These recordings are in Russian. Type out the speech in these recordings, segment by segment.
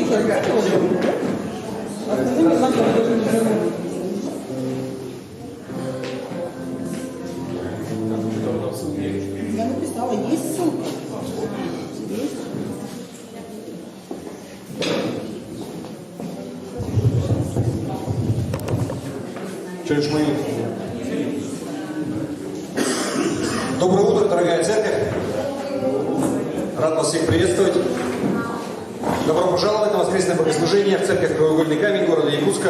Я написала, есть ссылка. Что ж, мы... Доброе утро, дорогая церковь. Рад вас всех приветствовать. Добро пожаловать на воскресное богослужение в церковь Краеугольный камень города Якутска.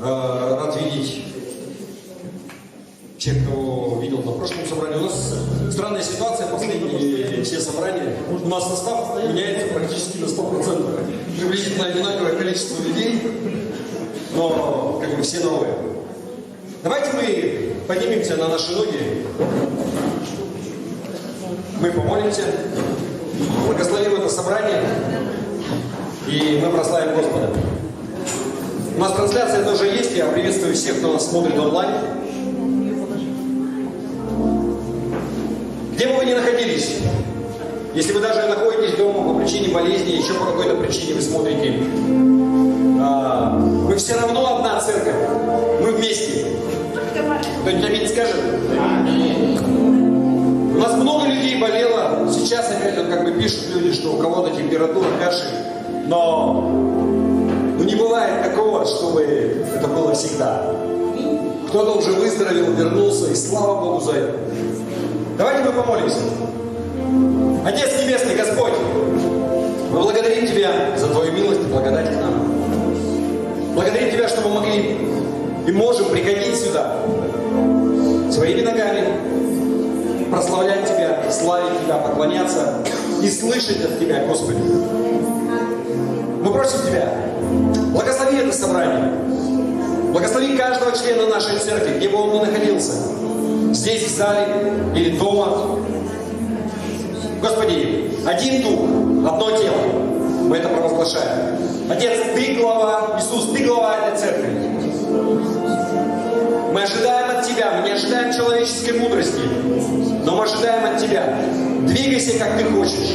Рад видеть тех, кто видел на прошлом собрании. У нас странная ситуация, последние все собрания. У нас состав меняется практически на 100%. Приблизительно одинаковое количество людей, но как бы все новые. Давайте мы поднимемся на наши ноги. Мы помолимся, благословим это собрание, и мы прославим Господа. У нас трансляция тоже есть, я приветствую всех, кто нас смотрит онлайн. Где бы вы ни находились, если вы даже находитесь дома по причине болезни, еще по какой-то причине вы смотрите, мы все равно одна церковь, мы вместе. Кто-нибудь аминь скажет? У нас много людей болело, сейчас опять вот как бы пишут люди, что у кого-то температура, кашель, но не бывает такого, чтобы это было всегда. Кто-то уже выздоровел, вернулся, и слава Богу за это. Давайте мы помолимся. Отец Небесный, Господь, мы благодарим Тебя за Твою милость и благодать к нам. Благодарим Тебя, что мы могли и можем приходить сюда своими ногами, прославлять Тебя, славить Тебя, поклоняться и слышать от Тебя, Господи. Мы просим Тебя, благослови это собрание, благослови каждого члена нашей церкви, где бы он ни находился, здесь, в зале или дома. Господи, один дух, одно тело, мы это провозглашаем. Отец, Ты глава, Иисус, Ты глава этой церкви. Мы ожидаем от Тебя, мы не ожидаем человеческой мудрости, но мы ожидаем от Тебя. Двигайся, как Ты хочешь.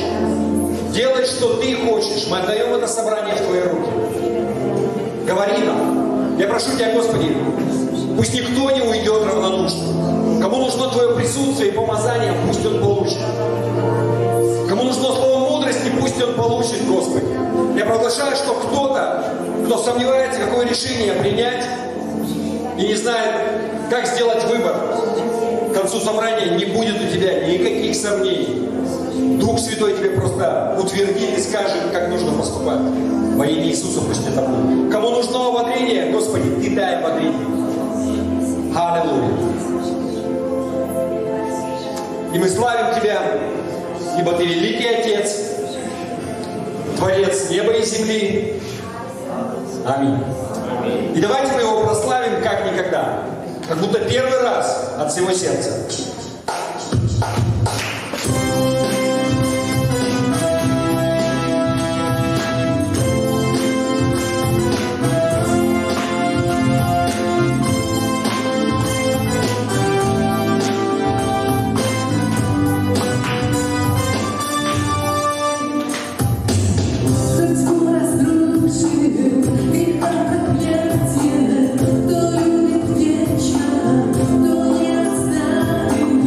Делай, что Ты хочешь. Мы отдаем это собрание в Твои руки. Говори нам. Я прошу Тебя, Господи, пусть никто не уйдет равнодушно. Кому нужно Твое присутствие и помазание, пусть он получит. Кому нужно слово мудрости, пусть он получит, Господи. Я проглашаю, что кто-то, кто сомневается, какое решение принять, и не знает, как сделать выбор, к концу собрания не будет у тебя никаких сомнений. Дух Святой тебе просто утвердит и скажет, как нужно поступать. Во имя Иисуса пусть это будет. Кому нужно ободрение, Господи, Ты дай ободрение. Аллилуйя. И мы славим Тебя, ибо Ты великий Отец, Творец неба и земли. Аминь. И давайте мы Его прославим как никогда, как будто первый раз от всего сердца. Кто любит вечно, кто не оставит.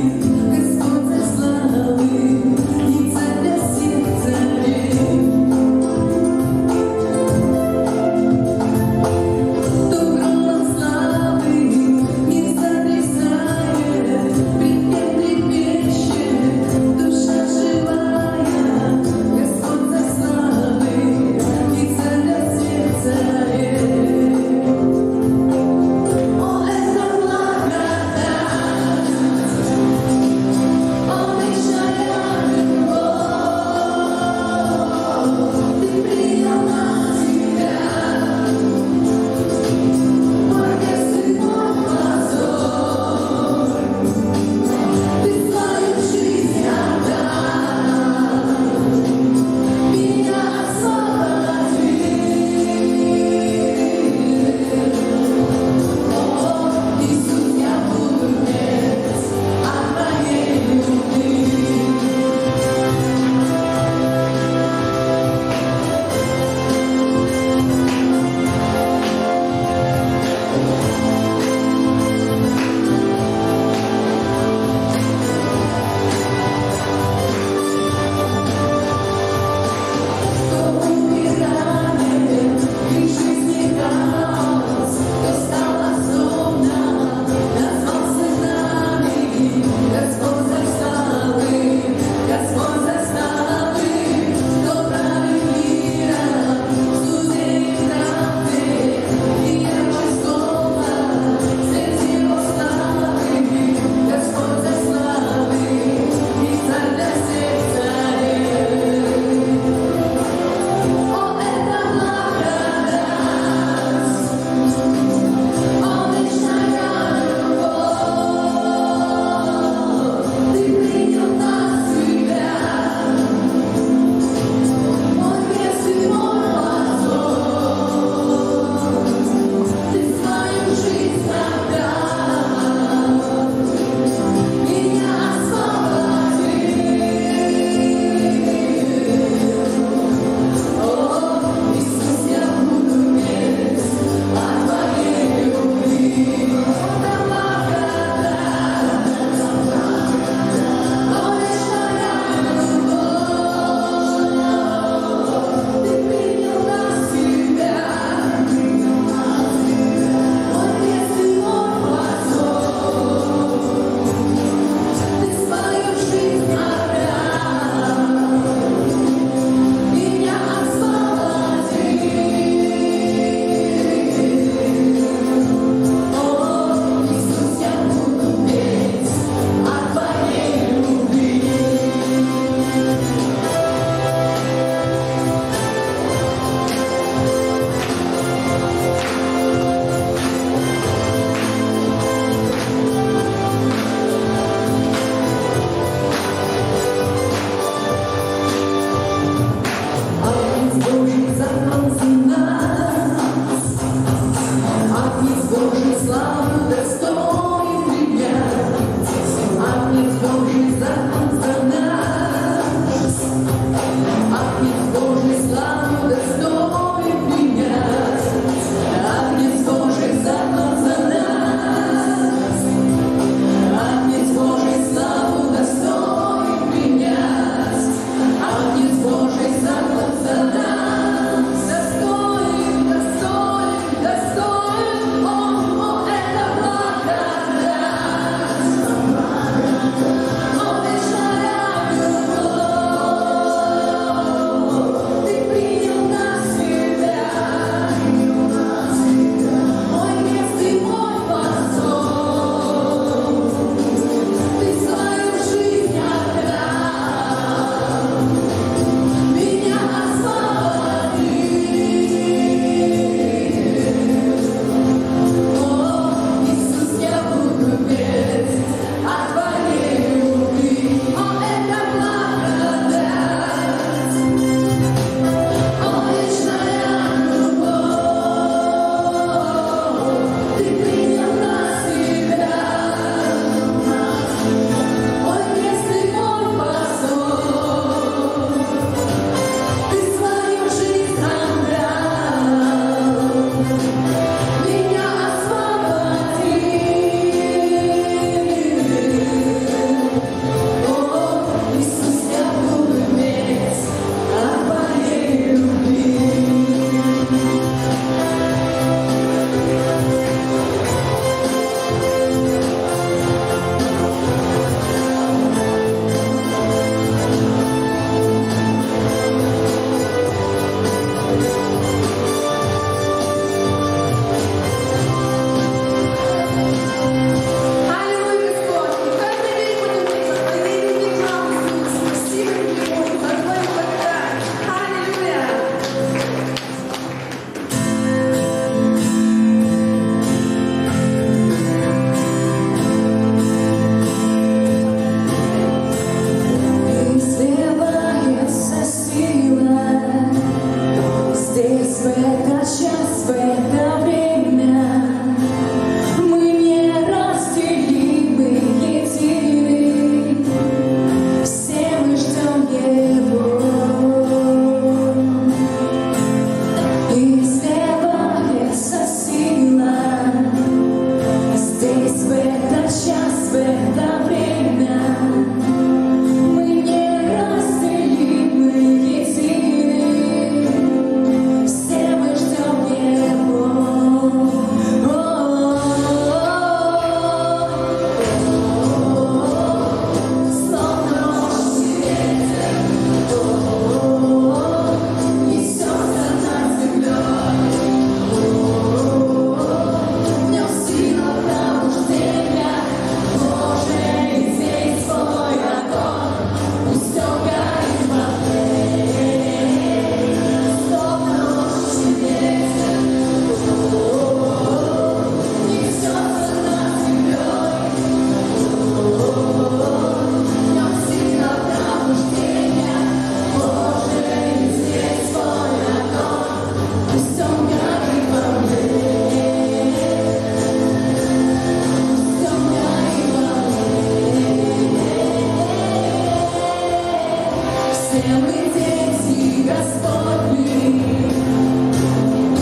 Все мы дети Господни,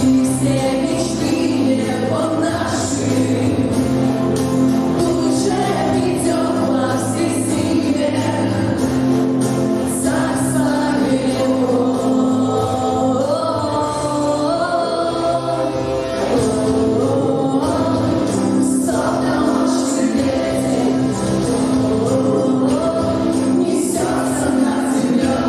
и все мечты небо наши. Уже идет во все силе, царство его. Стоп домашних детей, несется на тебя.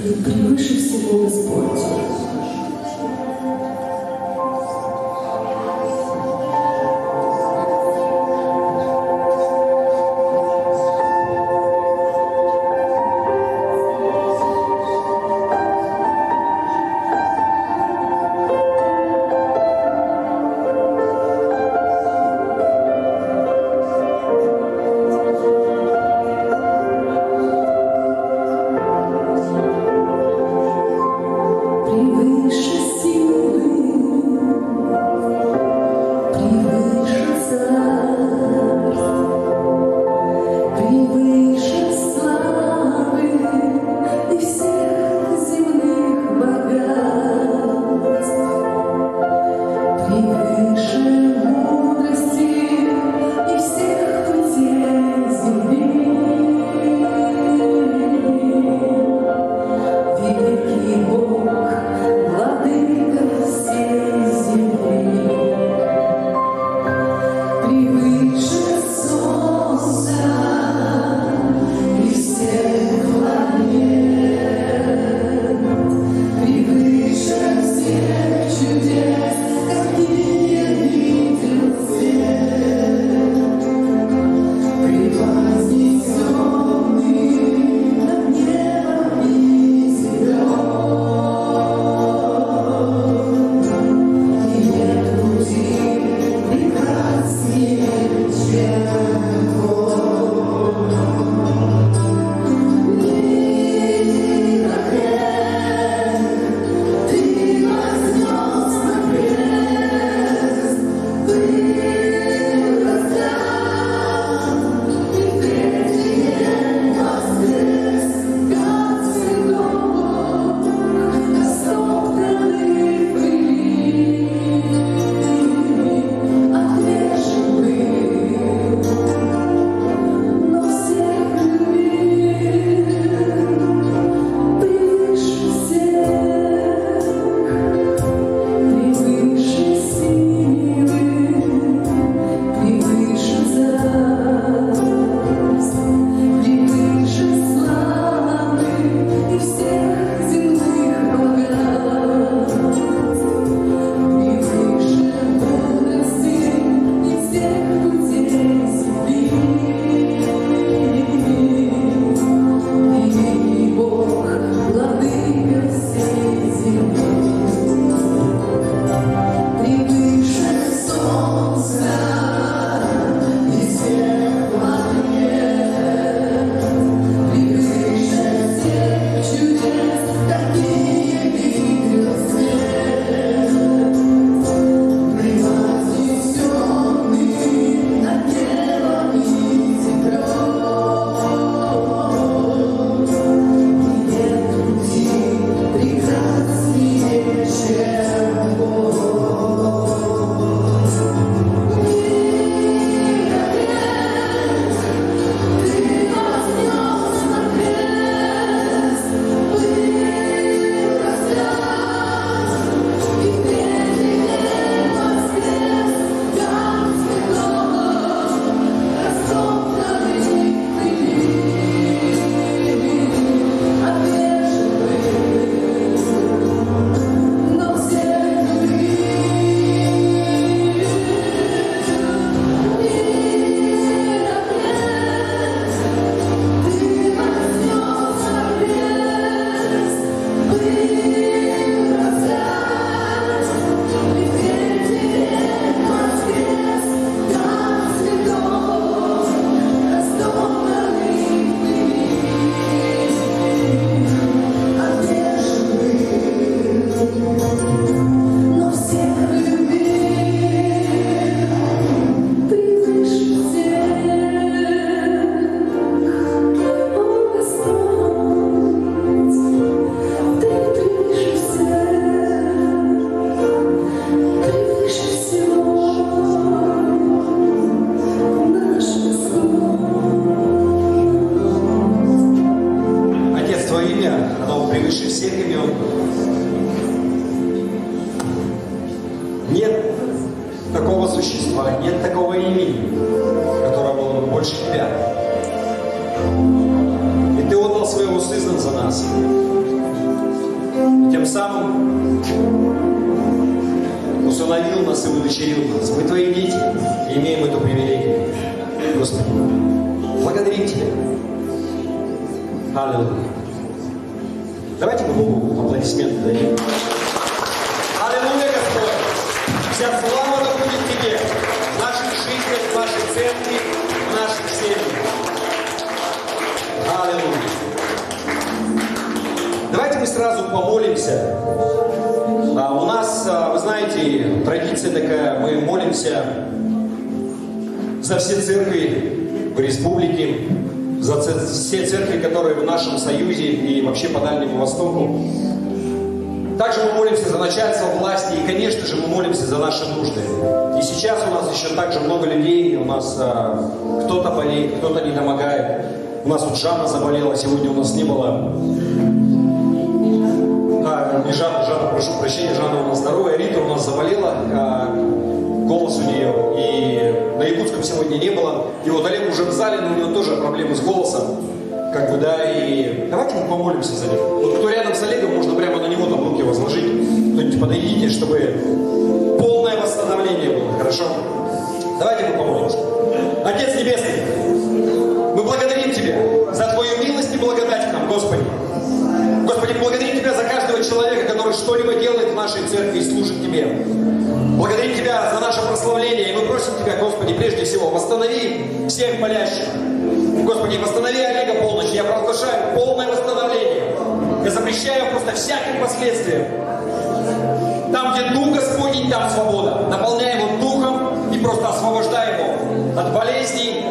превыше всего, Господь. Превыше силы, превыше царств, превыше славы и всех земных богатств, превыше мудрости и всех путей земли. Великий Бог, Владыка всей земли, превыше солнца и всех планет, превыше всех чудес, какие видел свет, превознесенный над небом и существа, нет такого имени, которое было бы больше тебя. И Ты отдал своего Сына за нас. тем самым усыновил нас и удочерил нас. Мы Твои дети и имеем эту привилегию. Господи, благодарим Тебя. Аллилуйя. Давайте мы Богу аплодисменты дадим. Аллилуйя, Господь! Вся слава да будет Тебе в наших жизнях, в нашей церкви, в наших семьях. Аллилуйя. Давайте мы сразу помолимся. У нас, вы знаете, традиция такая, мы молимся за все церкви в республике, за все церкви, которые в нашем союзе и вообще по Дальнему Востоку. Также мы молимся за начальство власти и, конечно же, мы молимся за наши нужды. И сейчас у нас еще также много людей, у нас кто-то болеет, кто-то не помогает. У нас вот Жанна заболела, сегодня у нас не было. Не Жанна, прошу прощения, Жанна у нас здоровая, Рита у нас заболела, голос у нее, и на Якутском сегодня не было. И вот Олег уже в зале, но у него тоже проблемы с голосом, как бы, да, и давайте мы помолимся за них. Вот кто рядом с Олегом, можно прямо на него там руки возложить, кто-нибудь подойдите, чтобы полное восстановление было, хорошо? Давайте мы помолимся. Отец Небесный, мы благодарим Тебя за Твою милость и благодать к нам, Господи. Господи, благодарим Тебя за каждого человека, который что-либо делает в нашей церкви и служит Тебе. Благодарим Тебя за наше прославление, и мы просим Тебя, Господи, прежде всего, восстанови всех болящих. Господи, восстанови Олега полностью. Я провозглашаю полное восстановление. Я запрещаю просто всяким последствиям. Там, где Дух Господень, там свобода. Наполняй его Духом и просто освобождай его от болезней,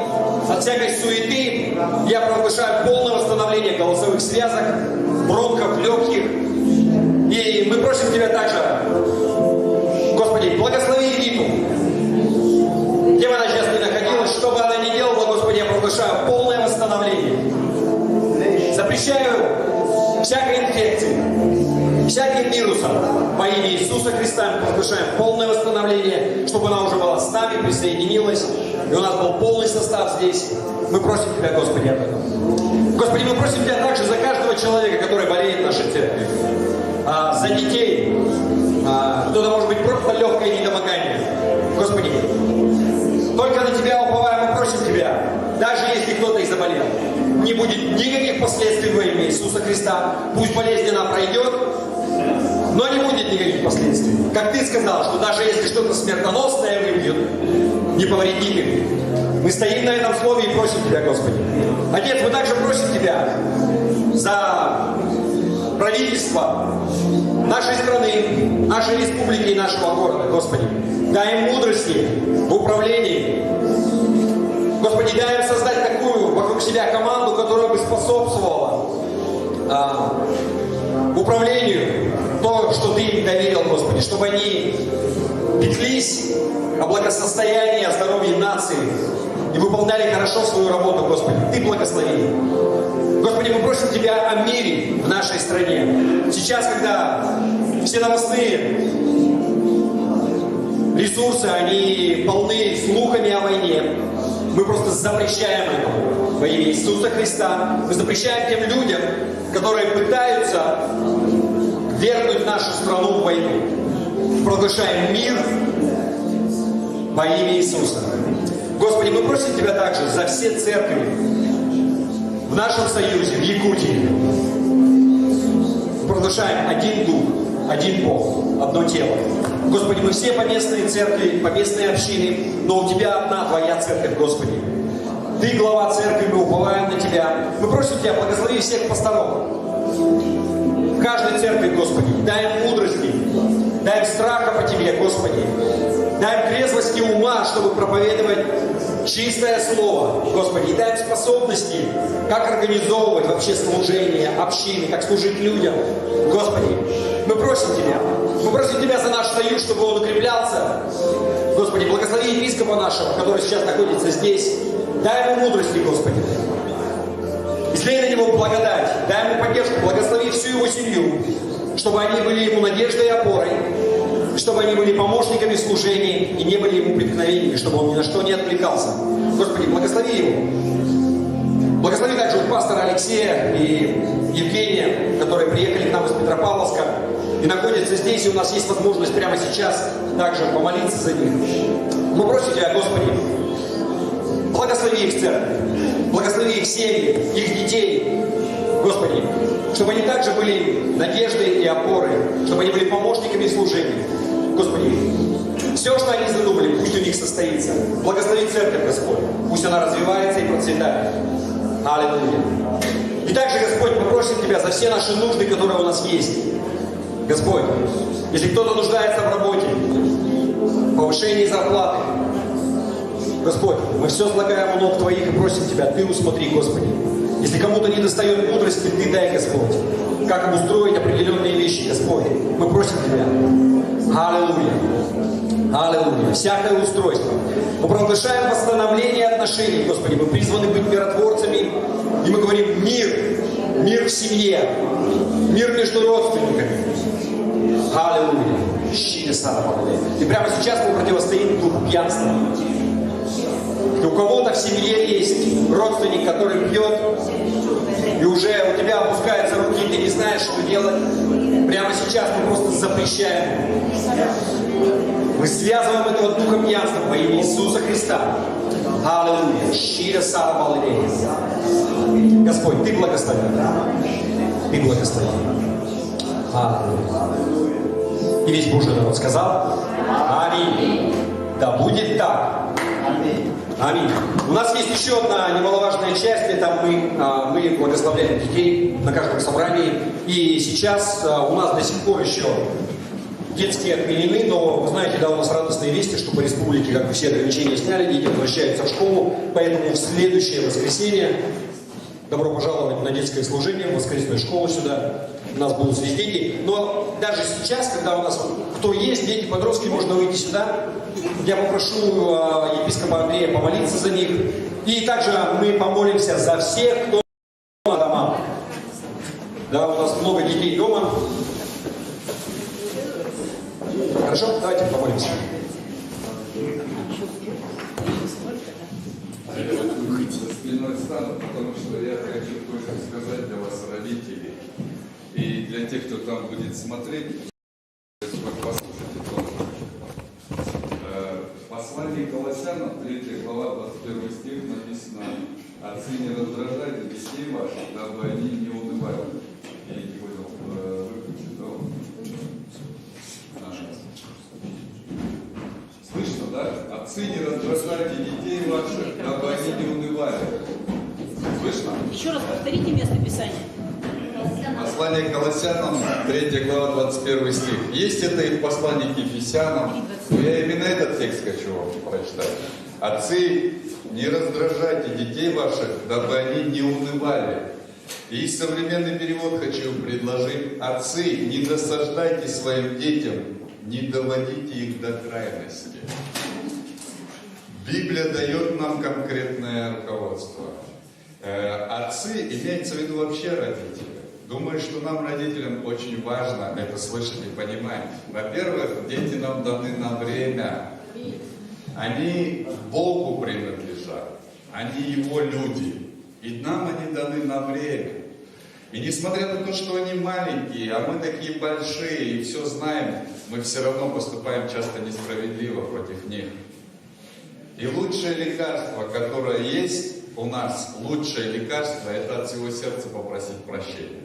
от всякой суеты. Я провозглашаю полное восстановление голосовых связок, бронхов, легких. И мы просим Тебя также, Господи, благослови Риту. Где бы она сейчас ни находилась, что бы она ни делала, Господи, я провозглашаю полное восстановление. Запрещаю всякой инфекции, всяким вирусом во имя Иисуса Христа. Мы провозглашаем полное восстановление, чтобы она уже была с нами, присоединилась, и у нас был полный состав здесь. Мы просим Тебя, Господи, об этом. Господи, мы просим Тебя также за каждого человека, который болеет в нашей церкви, за детей, кто-то, может быть, просто легкое недомогание. Господи, только на Тебя уповаем, мы просим Тебя, даже если кто-то и заболел, не будет никаких последствий во имя Иисуса Христа. Пусть болезнь она пройдет, но не будет никаких последствий. Как Ты сказал, что даже если что-то смертоносное выбьет, не повредит их. Мы стоим на этом слове и просим Тебя, Господи. Отец, мы также просим Тебя за правительство нашей страны, нашей республики и нашего города, Господи. Дай им мудрости в управлении. Господи, дай им создать такую вокруг себя команду, которая бы способствовала управлению, то, что Ты им доверил, Господи, чтобы они пеклись о благосостоянии, о здоровье нации и выполняли хорошо свою работу, Господи. Ты благослови. Господи, мы просим Тебя о мире в нашей стране. Сейчас, когда все новостные ресурсы, они полны слухами о войне, мы просто запрещаем это во имя Иисуса Христа. Мы запрещаем тем людям, которые пытаются вернуть нашу страну в войну. Провозглашаем мир во имя Иисуса. Господи, мы просим Тебя также за все церкви в нашем союзе, в Якутии. Провозглашаем один дух, один Бог, одно тело. Господи, мы все поместные церкви, поместные общины, но у Тебя одна Твоя церковь, Господи. Ты глава церкви, мы уповаем на Тебя. Мы просим Тебя, благослови всех пасторов. В каждой церкви, Господи, дай им мудрости, дай им страха по Тебе, Господи. Дай им трезвости ума, чтобы проповедовать чистое слово, Господи. И дай им способности, как организовывать вообще служение, общины, как служить людям. Господи, мы просим Тебя. Мы просим Тебя за наш союз, чтобы он укреплялся. Господи, благослови епископа нашего, который сейчас находится здесь. Дай ему мудрости, Господи. Излей на него благодать. Дай ему поддержку. Благослови всю его семью, чтобы они были ему надеждой и опорой, чтобы они были помощниками в служении и не были ему преткновениями, чтобы он ни на что не отвлекался. Господи, благослови его. Благослови также пастора Алексея и Евгения, которые приехали к нам из Петропавловска. и находятся здесь, и у нас есть возможность прямо сейчас также помолиться за них. Мы просим Тебя, Господи, благослови их церковь, благослови их семьи, их детей, Господи, чтобы они также были надеждой и опорой, чтобы они были помощниками служения. Господи, все, что они задумали, пусть у них состоится. Благослови церковь, Господь, пусть она развивается и процветает. Аллилуйя. И также, Господь, мы просим Тебя за все наши нужды, которые у нас есть. Господь, если кто-то нуждается в работе, повышении зарплаты, Господь, мы все слагаем у ног Твоих и просим Тебя, Ты усмотри, Господи. Если кому-то не достает мудрости, Ты дай, Господь. Как обустроить определенные вещи, Господь. Мы просим Тебя. Аллилуйя. Аллилуйя. Всякое устройство. Мы провозглашаем восстановление отношений, Господи. Мы призваны быть миротворцами. И мы говорим мир. Мир в семье. Мир между родственниками. Аллилуйя. Щиты сада помогай. И прямо сейчас мы противостоим духу пьянства. И у кого-то в семье есть родственник, который пьет, и уже у тебя опускаются руки, ты не знаешь, что делать. Прямо сейчас мы просто запрещаем. Мы связываем этого духа пьянства во имя Иисуса Христа. Аллилуйя. Щиро сара балдея. Господь, Ты благослови. Ты благослови. Аллилуйя. И весь Божий народ сказал: аминь. Да будет так. Аминь. У нас есть еще одна немаловажная часть, это мы благословляем детей на каждом собрании. И сейчас у нас до сих пор еще детские отменены, но вы знаете, да, у нас радостные вести, что по республике, как бы, все ограничения сняли, дети возвращаются в школу, поэтому в следующее воскресенье добро пожаловать на детское служение, в воскресную школу сюда. У нас будут здесь дети. Но даже сейчас, когда у нас кто есть, дети, подростки, можно выйти сюда. Я попрошу епископа Андрея помолиться за них. И также мы помолимся за всех, кто дома. Да, у нас много детей дома. Хорошо? Давайте помолимся. Спиной стану, потому что я хочу кое-что сказать для вас, родителей. И для тех, кто там будет смотреть, послушайте тоже. Послание Колоссянам, 3 глава, 21 стих написано: «Отцы, не раздражайте детей ваших, дабы они не унывали». Я не понял, выключу, да? Слышно, да? Отцы, не раздражайте детей ваших, дабы они не унывали. Слышно? Еще раз повторите место Писания. Послание к Колоссянам, 3 глава, 21 стих. Есть это и в послании к Ефесянам, но я именно этот текст хочу вам прочитать. Отцы, не раздражайте детей ваших, дабы они не унывали. И современный перевод хочу предложить: отцы, не досаждайте своим детям, не доводите их до крайности. Библия дает нам конкретное руководство. Отцы, имеется в виду вообще родители. Думаю, что нам, родителям, очень важно это слышать и понимать. Во-первых, дети нам даны на время. Они Богу принадлежат. Они Его люди. И нам они даны на время. И несмотря на то, что они маленькие, а мы такие большие и все знаем, мы все равно поступаем часто несправедливо против них. И лучшее лекарство, которое есть у нас, лучшее лекарство, это от всего сердца попросить прощения.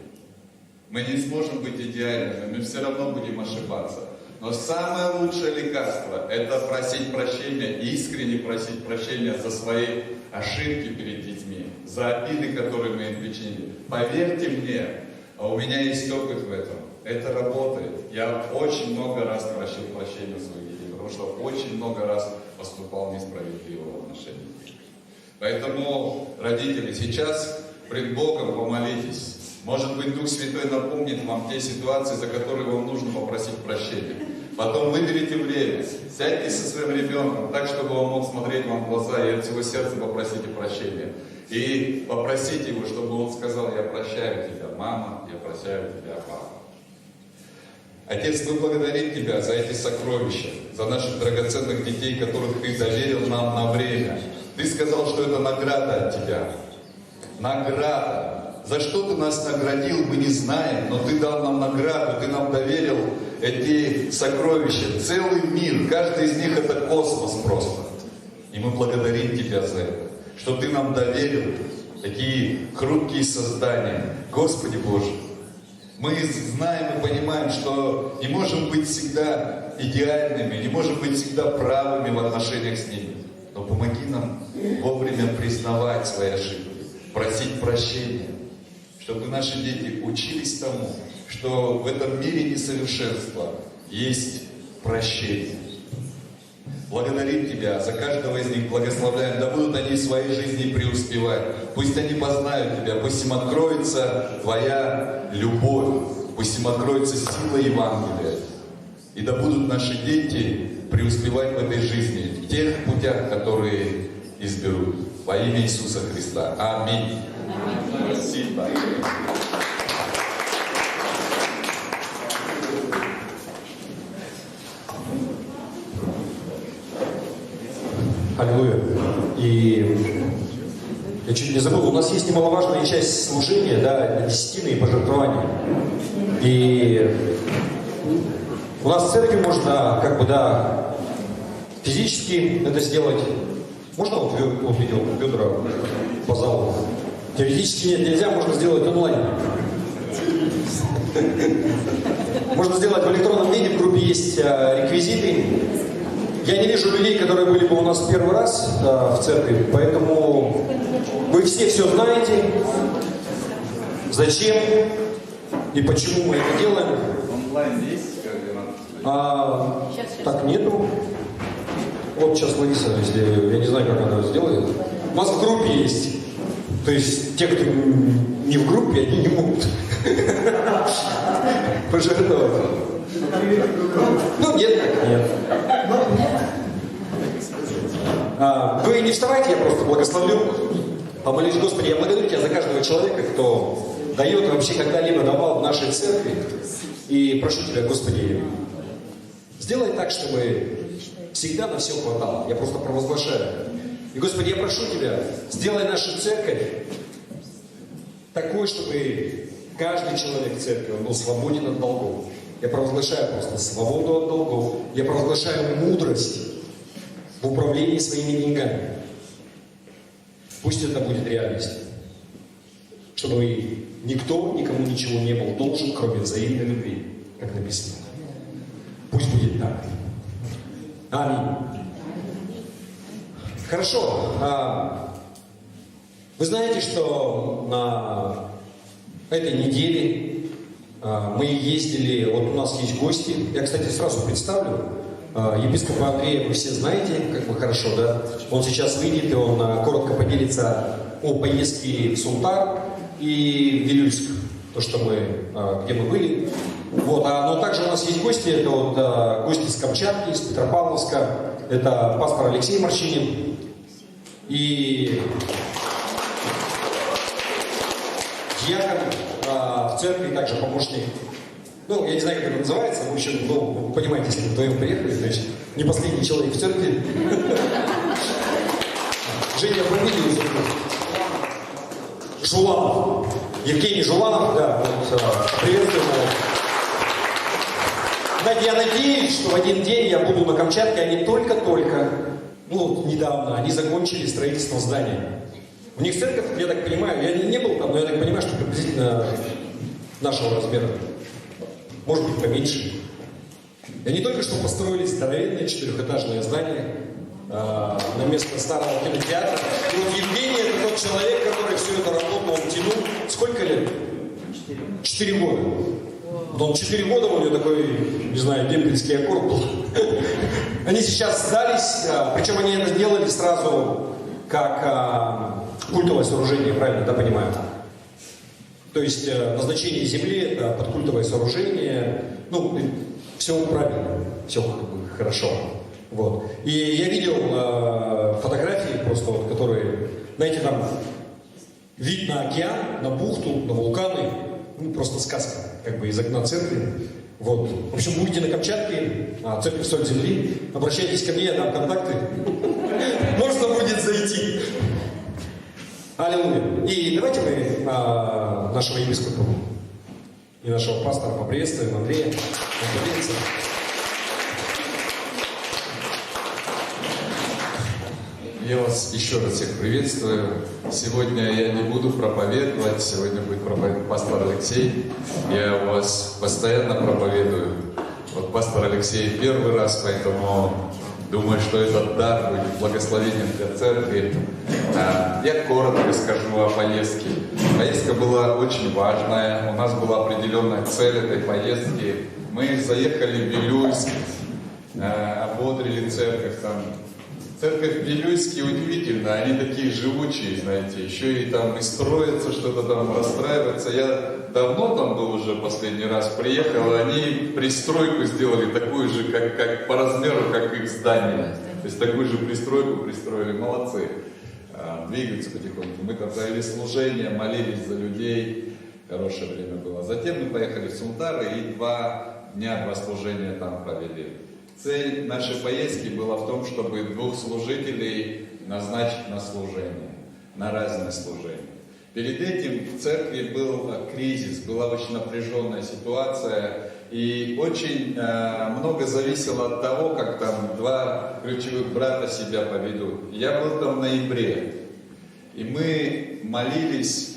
Мы не сможем быть идеальными, мы все равно будем ошибаться. Но самое лучшее лекарство – это просить прощения, искренне просить прощения за свои ошибки перед детьми, за обиды, которые мы им причинили. Поверьте мне, у меня есть опыт в этом. Это работает. Я очень много раз просил прощения своих детей, потому что очень много раз поступал несправедливо в отношении. Поэтому, родители, сейчас пред Богом помолитесь. Может быть, Дух Святой напомнит вам те ситуации, за которые вам нужно попросить прощения. Потом выберите время, сядьте со своим ребенком так, чтобы он мог смотреть вам в глаза, и от всего сердца попросите прощения. И попросите его, чтобы он сказал: я прощаю тебя, мама, я прощаю тебя, папа. Отец, мы благодарим Тебя за эти сокровища, за наших драгоценных детей, которых Ты доверил нам на время. Ты сказал, что это награда от Тебя. Награда за что ты нас наградил, мы не знаем, но ты дал нам награду, ты нам доверил эти сокровища, целый мир, каждый из них это космос просто. И мы благодарим Тебя за это, что Ты нам доверил такие хрупкие создания. Господи Боже, мы знаем и понимаем, что не можем быть всегда идеальными, не можем быть всегда правыми в отношениях с ними. Но помоги нам вовремя признавать свои ошибки, просить прощения, чтобы наши дети учились тому, что в этом мире несовершенства есть прощение. Благодарим Тебя за каждого из них, благословляем, да будут они в своей жизни преуспевать. Пусть они познают Тебя, пусть им откроется Твоя любовь, пусть им откроется сила Евангелия. И да будут наши дети преуспевать в этой жизни, в тех путях, которые изберут. Во имя Иисуса Христа. Аминь. Спасибо. Аллилуйя. И я чуть не забыл, у нас есть немаловажная часть служения, да, десятины и пожертвования. И у нас в церкви можно, как бы, да, физически это сделать. Можно вот видел бедра по залу? Теоретически нет, нельзя, можно сделать онлайн. Можно сделать в электронном виде, в группе есть реквизиты. Я не вижу людей, которые были бы у нас в первый раз в церкви, поэтому вы все знаете, зачем и почему мы это делаем. Онлайн есть координаты? Так, нету. Вот сейчас Лариса, если я не знаю, как она сделает. У нас в группе есть. То есть те, кто не в группе, они не могут пожертвовать. Ну, нет. Вы не вставайте, я просто благословлю. Помолись, Господи, я благодарю Тебя за каждого человека, кто дает и вообще когда-либо давал в нашей церкви. И прошу Тебя, Господи, сделай так, чтобы всегда на все хватало. Я просто провозглашаю. И, Господи, я прошу Тебя, сделай нашу церковь такой, чтобы каждый человек в церкви он был свободен от долгов. Я провозглашаю просто свободу от долгов. Я провозглашаю мудрость в управлении своими деньгами. Пусть это будет реальностью. Чтобы никто никому ничего не был должен, кроме взаимной любви, как написано. Пусть будет так. Аминь. Хорошо. Вы знаете, что на этой неделе мы ездили, вот у нас есть гости. Я, кстати, сразу представлю. Епископа Андрея вы все знаете, как бы хорошо, да? Он сейчас выйдет, и он коротко поделится о поездке в Сунтар и в Вилюйск, то, что мы, где мы были. Вот, но также у нас есть гости, это вот гости с Камчатки, из Петропавловска, это пастор Алексей Марщинин и диакон в церкви, также помощник. Ну, я не знаю, как это называется, в общем, ну, вы понимаете, если мы вдвоем приехали, значит, не последний человек в церкви. Женя, фамилию забыл. Жуланов. Евгений Жуланов, да, вот, приветствую. Знаете, я надеюсь, что в один день я буду на Камчатке, они только-только, ну, недавно, они закончили строительство здания. У них церковь, я так понимаю, я не был там, но я так понимаю, что приблизительно нашего размера. Может быть, поменьше. И они только что построили здоровенное 4-этажное здание на место старого кинотеатра. И вот Евгений — это тот человек, который все это работал, он тянул. Сколько лет? 4 года. Вот он 4 года, у него такой, не знаю, демпельский аккорд был. Они сейчас сдались, причем они это сделали сразу как культовое сооружение, правильно, да, понимаю? То есть назначение земли это под культовое сооружение, ну, все правильно, все как бы хорошо. Вот. И я видел фотографии просто, вот, которые, знаете, там вид на океан, на бухту, на вулканы, ну, просто сказка, как бы из окна церкви. Вот. В общем, будете на Камчатке, церковь «Соль земли», обращайтесь ко мне, я дам контакты. Можно будет зайти. Аллилуйя. И давайте мы нашего епископа и нашего пастора поприветствуем, Андрея. Я вас еще раз всех приветствую. Сегодня я не буду проповедовать, сегодня будет проповедовать пастор Алексей. Я у вас постоянно проповедую. Вот пастор Алексей первый раз, поэтому думаю, что этот дар будет благословением для церкви. Я коротко скажу о поездке. Поездка была очень важная, у нас была определенная цель этой поездки. Мы заехали в Вилюйск, ободрили церковь там. Церковь в Вилюйске удивительно, они такие живучие, знаете, еще и там и строятся, что-то там расстраивается. Я давно там был уже последний раз, приехал, и они пристройку сделали такую же, как по размеру, как их здание. То есть такую же пристройку пристроили, молодцы. Двигаются потихоньку. Мы там провели служение, молились за людей, хорошее время было. Затем мы поехали в Сунтары и 2 дня, 2 служения там провели. Цель нашей поездки была в том, чтобы 2 служителей назначить на служение, на разные служения. Перед этим в церкви был кризис, была очень напряженная ситуация, и очень много зависело от того, как там 2 ключевых брата себя поведут. Я был там в ноябре, и мы молились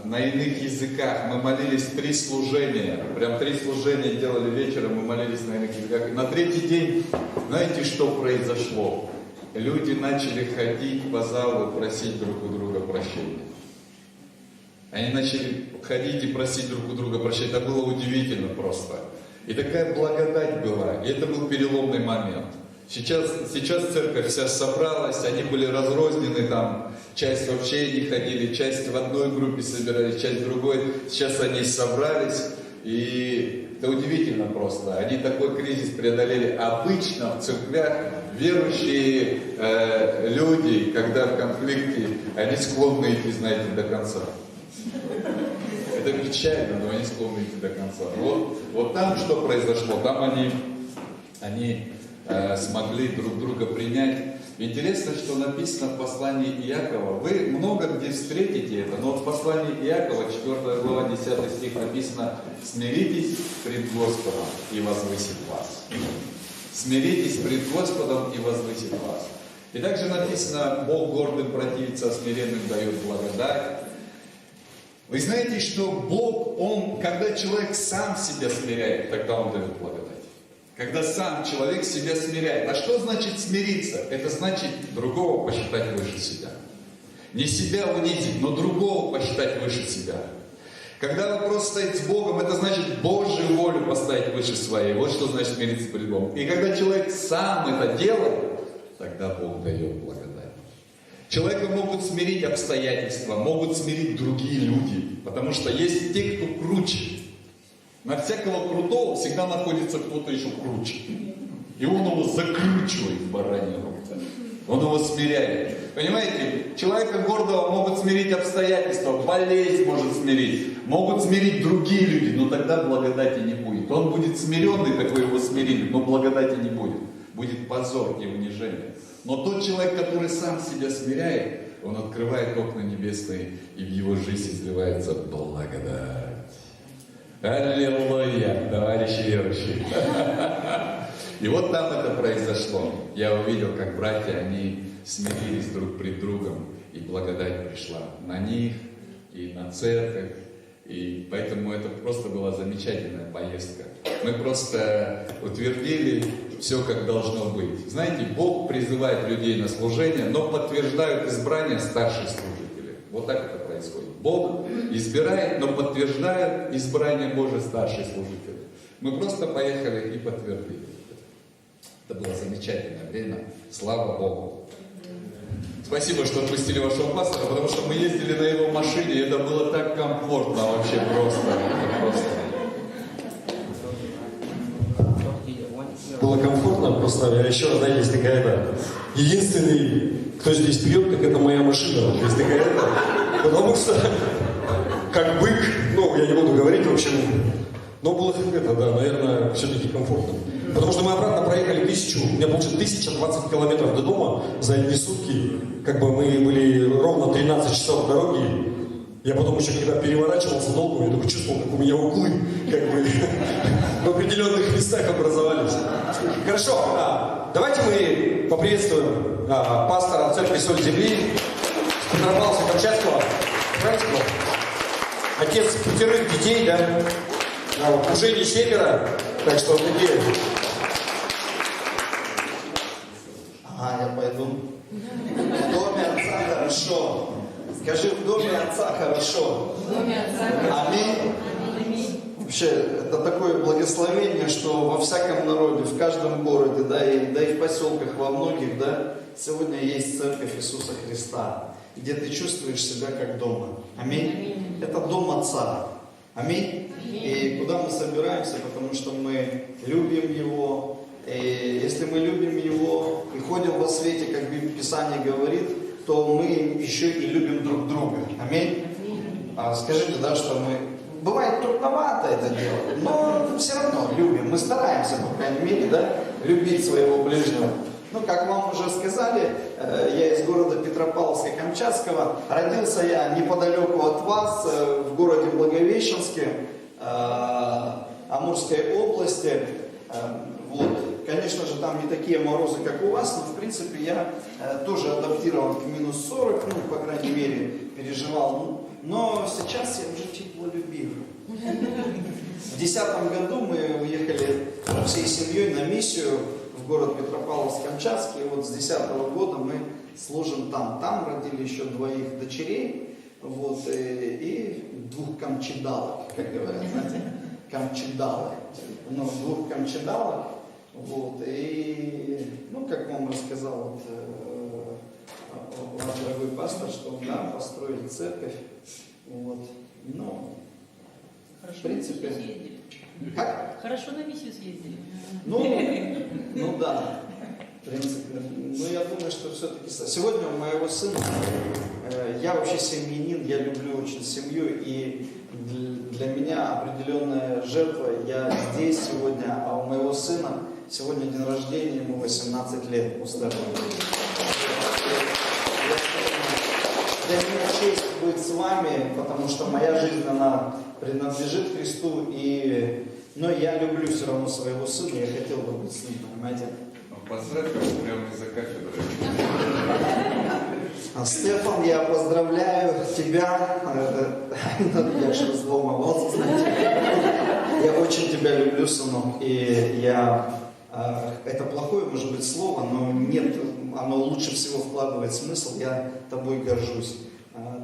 на иных языках, мы молились 3 служения, прям 3 служения делали вечером, мы молились на иных языках. И на 3-й день, знаете, что произошло? Люди начали ходить по залу, просить друг у друга прощения. Они начали ходить и просить друг у друга прощения. Это было удивительно просто. И такая благодать была, и это был переломный момент. Сейчас церковь вся собралась, они были разрознены там, часть вообще не ходили, часть в одной группе собирались, часть в другой. Сейчас они собрались, и это удивительно просто. Они такой кризис преодолели. Обычно в церквях верующие люди, когда в конфликте, они склонны идти, знаете, до конца. Это печально, но они склонны идти до конца. Вот там что произошло? Там они смогли друг друга принять. Интересно, что написано в послании Иакова. Вы много где встретите это, но в послании Иакова, 4 глава, 10 стих написано: «Смиритесь пред Господом, и возвысит вас». Смиритесь пред Господом, и возвысит вас. И также написано: «Бог гордым противится, а смиренным дает благодать». Вы знаете, что Бог, Он, когда человек сам себя смиряет, тогда Он дает благодать. Когда сам человек себя смиряет. А что значит смириться? Это значит другого посчитать выше себя. Не себя унизить, но другого посчитать выше себя. Когда вопрос стоит с Богом, это значит Божью волю поставить выше своей. Вот что значит смириться перед Богом. И когда человек сам это делает, тогда Бог дает благодать. Человека могут смирить обстоятельства, могут смирить другие люди. Потому что есть те, кто круче. На всякого крутого всегда находится кто-то еще круче. И он его закручивает в баранью руку. Он его смиряет. Понимаете, человека гордого могут смирить обстоятельства, болезнь может смирить, могут смирить другие люди, но тогда благодати не будет. Он будет смиренный, как вы его смирили, но благодати не будет. Будет позор и унижение. Но тот человек, который сам себя смиряет, он открывает окна небесные, и в его жизнь изливается благодать. Аллилуйя, товарищи верующие. И вот там это произошло. Я увидел, как братья, они смирились друг пред другом, и благодать пришла на них и на церковь. И поэтому это просто была замечательная поездка. Мы просто утвердили все, как должно быть. Знаете, Бог призывает людей на служение, но подтверждают избрание старшие служители. Вот так это происходит. Бог избирает, но подтверждает избрание Божие старшие служители. Мы просто поехали и подтвердили. Это было замечательное время. Слава Богу. Спасибо, что отпустили вашего пастора, потому что мы ездили на его машине, и это было так комфортно вообще просто. Было комфортно, просто еще раз, знаете, есть такая единственный, кто здесь пьет, так это моя машина. То есть такая потому что, как бык, я не буду говорить, в общем, но было наверное, все-таки комфортно. Потому что мы обратно проехали у меня получилось 1020 километров до дома за одни сутки. Мы были ровно 13 часов дороги. Я потом еще, когда переворачивался долго, я только чувствовал, как у меня углы как бы в определенных местах образовались. Хорошо, давайте мы поприветствуем пастора церкви «Соль земли» Петропавловска-Камчатского. Отец 5 детей, да? Уже не 7, так что такие. Я пойду. В доме отца хорошо. Скажи, в доме отца хорошо. Аминь. Вообще, это такое благословение, что во всяком народе, в каждом городе, да и в поселках, во многих, да, сегодня есть церковь Иисуса Христа, где ты чувствуешь себя как дома. Аминь. Это дом Отца. Аминь. И куда мы собираемся, потому что мы любим Его. И если мы любим Его и ходим во свете, как Писание говорит, то мы еще и любим друг друга. Аминь. Скажите, да, что мы... Бывает трудновато это делать, но все равно любим. Мы стараемся, по крайней мере, да, любить своего ближнего. Ну, как вам уже сказали, я из города Петропавловска-Камчатского. Родился я неподалеку от вас, в городе Благовещенске, Амурской области. Вот. Конечно же, там не такие морозы, как у вас, но, в принципе, я тоже адаптирован к минус 40, ну, по крайней мере, переживал. Но сейчас я уже теплолюбив. В 2010 году мы уехали всей семьей на миссию в город Петропавловск-Камчатский. И вот с 2010 года мы служим там. Там родили еще 2 дочерей, вот, и 2 камчедалок, как говорят, знаете, камчедалок. Ну, 2 камчедалок. Вот, и, ну, как вам рассказал ваш дорогой пастор, что да, построили церковь. Вот, ну, Хорошо, в принципе... Как? Хорошо на миссию съездили. Ну да, в принципе. Но я думаю, что все-таки... Сегодня у моего сына, я вообще семьянин, я люблю очень семью, и для меня определенная жертва. Я здесь сегодня, а у моего сына сегодня день рождения, ему 18 лет, у Стефана. Для меня честь быть с вами, потому что моя жизнь, она принадлежит Христу, но я люблю все равно своего сына, я хотел бы быть с ним, понимаете? Поздравь его прямо из-за кафедры. Стефан, я поздравляю тебя. Я же взволновался, знаете. Я очень тебя люблю, сынок, и это плохое, может быть, слово, но нет, оно лучше всего вкладывает смысл. Я тобой горжусь.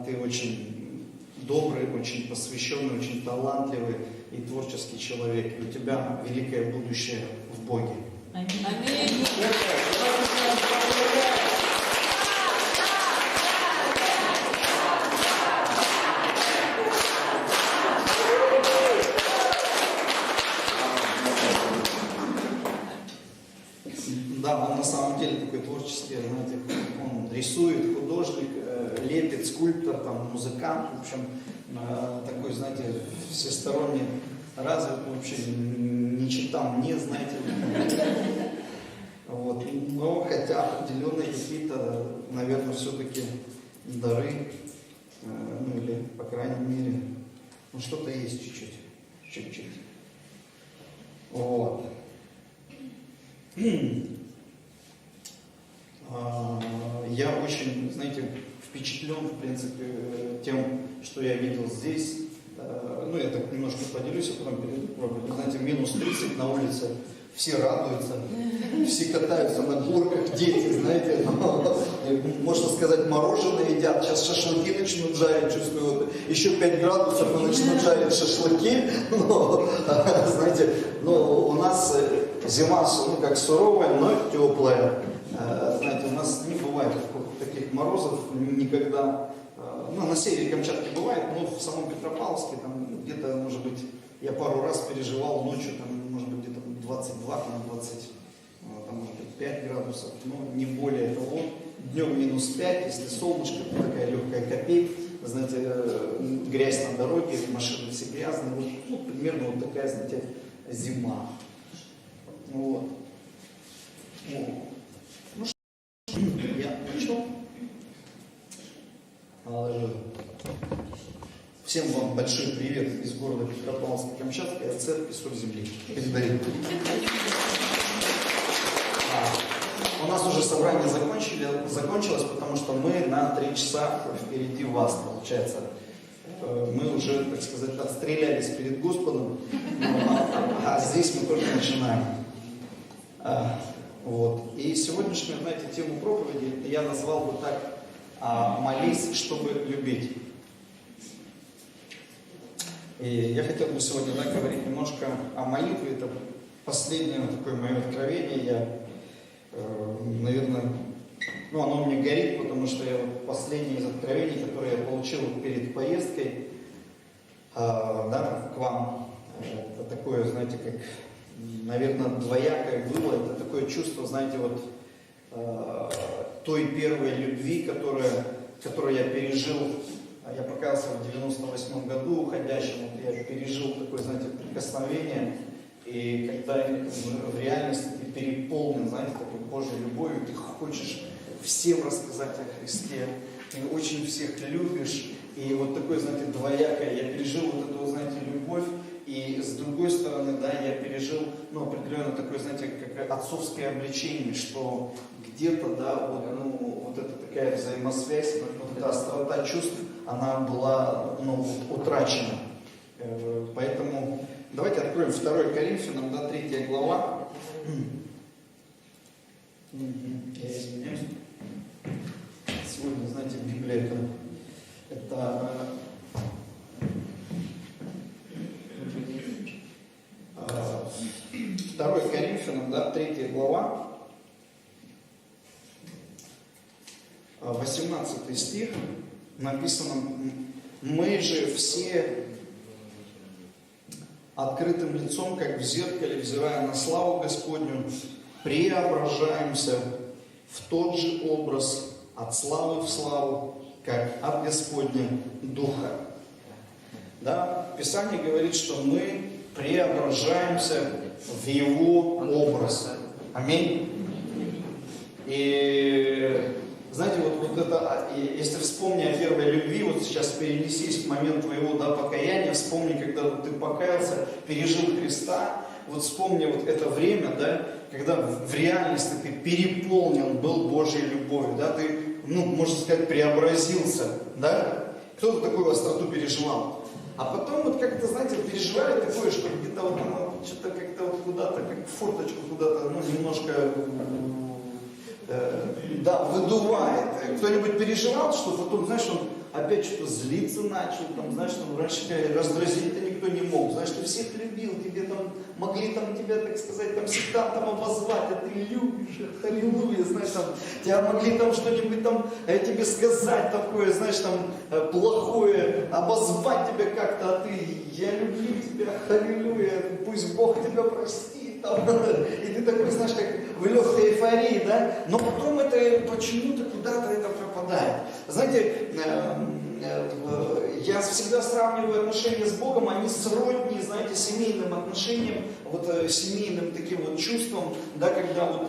Ты очень добрый, очень посвященный, очень талантливый и творческий человек. И у тебя великое будущее в Боге. Аминь. Да, он на самом деле такой творческий, знаете, он рисует, художник, лепит, скульптор, там, музыкант, в общем, такой, знаете, всесторонне развит, вообще ничего там не, знаете. Вот. Но хотя определенные какие-то, наверное, все-таки дары, ну или, по крайней мере, ну что-то есть чуть-чуть. Чуть-чуть. Вот. Я очень, знаете, впечатлен, в принципе, тем, что я видел здесь. Ну, я так немножко поделюсь, а потом перейду к проповеди. Знаете, минус 30 на улице, все радуются, все катаются на горках, дети, знаете, можно сказать, мороженое едят. Сейчас шашлыки начнут жарить, чувствую, вот, еще 5 градусов и начнут жарить шашлыки. Но, знаете, у нас зима, ну, как суровая, но теплая. Знаете, у нас не бывает таких морозов никогда. Ну, на севере Камчатки бывает, но в самом Петропавловске там где-то, может быть, я пару раз переживал ночью, там, может быть, где-то 22, там 20, там, может быть, 5 градусов, но не более того. Днем минус 5, если солнышко, то такая легкая копейка, знаете, грязь на дороге, машины все грязные, вот, ну, примерно вот такая, знаете, зима. Вот. Ну что, я начну. Аллилуйя. вам большой привет из города Петропавловска-Камчатска от церкви «Соль земли». Передаю. У нас уже собрание закончилось, потому что мы на 3 часа впереди вас, получается. Мы уже, так сказать, отстрелялись перед Господом, а здесь мы только начинаем. Вот. И сегодняшнюю, знаете, тему проповеди я назвал бы так: «Молись, чтобы любить». И я хотел бы сегодня говорить немножко о молитве. Это последнее такое мое откровение. Я, наверное, оно мне горит, потому что я последнее из откровений, которое я получил перед поездкой к вам, это такое, знаете, как, наверное, двоякое было. Это такое чувство, знаете, вот той первой любви, которую я пережил. Я покаялся в 98 году уходящем, вот я пережил такое, знаете, прикосновение, и когда в реальности ты переполнен, знаете, такой Божьей любовью, ты хочешь всем рассказать о Христе, ты очень всех любишь, и вот такое, знаете, двоякое, я пережил вот эту, знаете, любовь, и с другой стороны, да, я пережил, определенно такое, знаете, как отцовское обличение, что где-то, да, вот эта такая взаимосвязь, вот эта острота чувств, она была, утрачена. Поэтому давайте откроем 2 Коринфянам, 3 глава. Я извиняюсь. Сегодня, знаете, Библия это 2 Коринфянам, 3 глава, 18 стих, написано: «Мы же все открытым лицом, как в зеркале, взирая на славу Господню, преображаемся в тот же образ от славы в славу, как от Господня Духа». Да? Писание говорит, что мы преображаемся в Его образ. Аминь. И знаете, вот это, если вспомни о первой любви, вот сейчас перенесись в момент твоего покаяния, вспомни, когда ты покаялся, пережил Христа, вот вспомни вот это время, да, когда в реальности ты переполнен был Божьей любовью, да, ты, можно сказать, преобразился, да, кто-то такую остроту переживал. А потом вот как-то, знаете, переживали такое, что где-то вот оно что-то как-то вот куда-то, как форточку куда-то, немножко, выдувает. Кто-нибудь переживал, что потом, знаешь, он опять что-то злиться начал, знаешь, раньше тебя раздразнить-то никто не мог, знаешь, ты всех любил, тебе могли тебя, так сказать, всегда обозвать, а ты любишь, аллилуйя, знаешь, тебя могли что-нибудь тебе сказать такое, знаешь, плохое, обозвать тебя как-то, а ты, я люблю тебя, аллилуйя, пусть Бог тебя простит. И ты такой, знаешь, как в легкой эйфории, да? Но потом это почему-то куда-то это пропадает. Знаете, я всегда сравниваю отношения с Богом, они сродни, знаете, семейным отношениям, семейным таким чувством, да, когда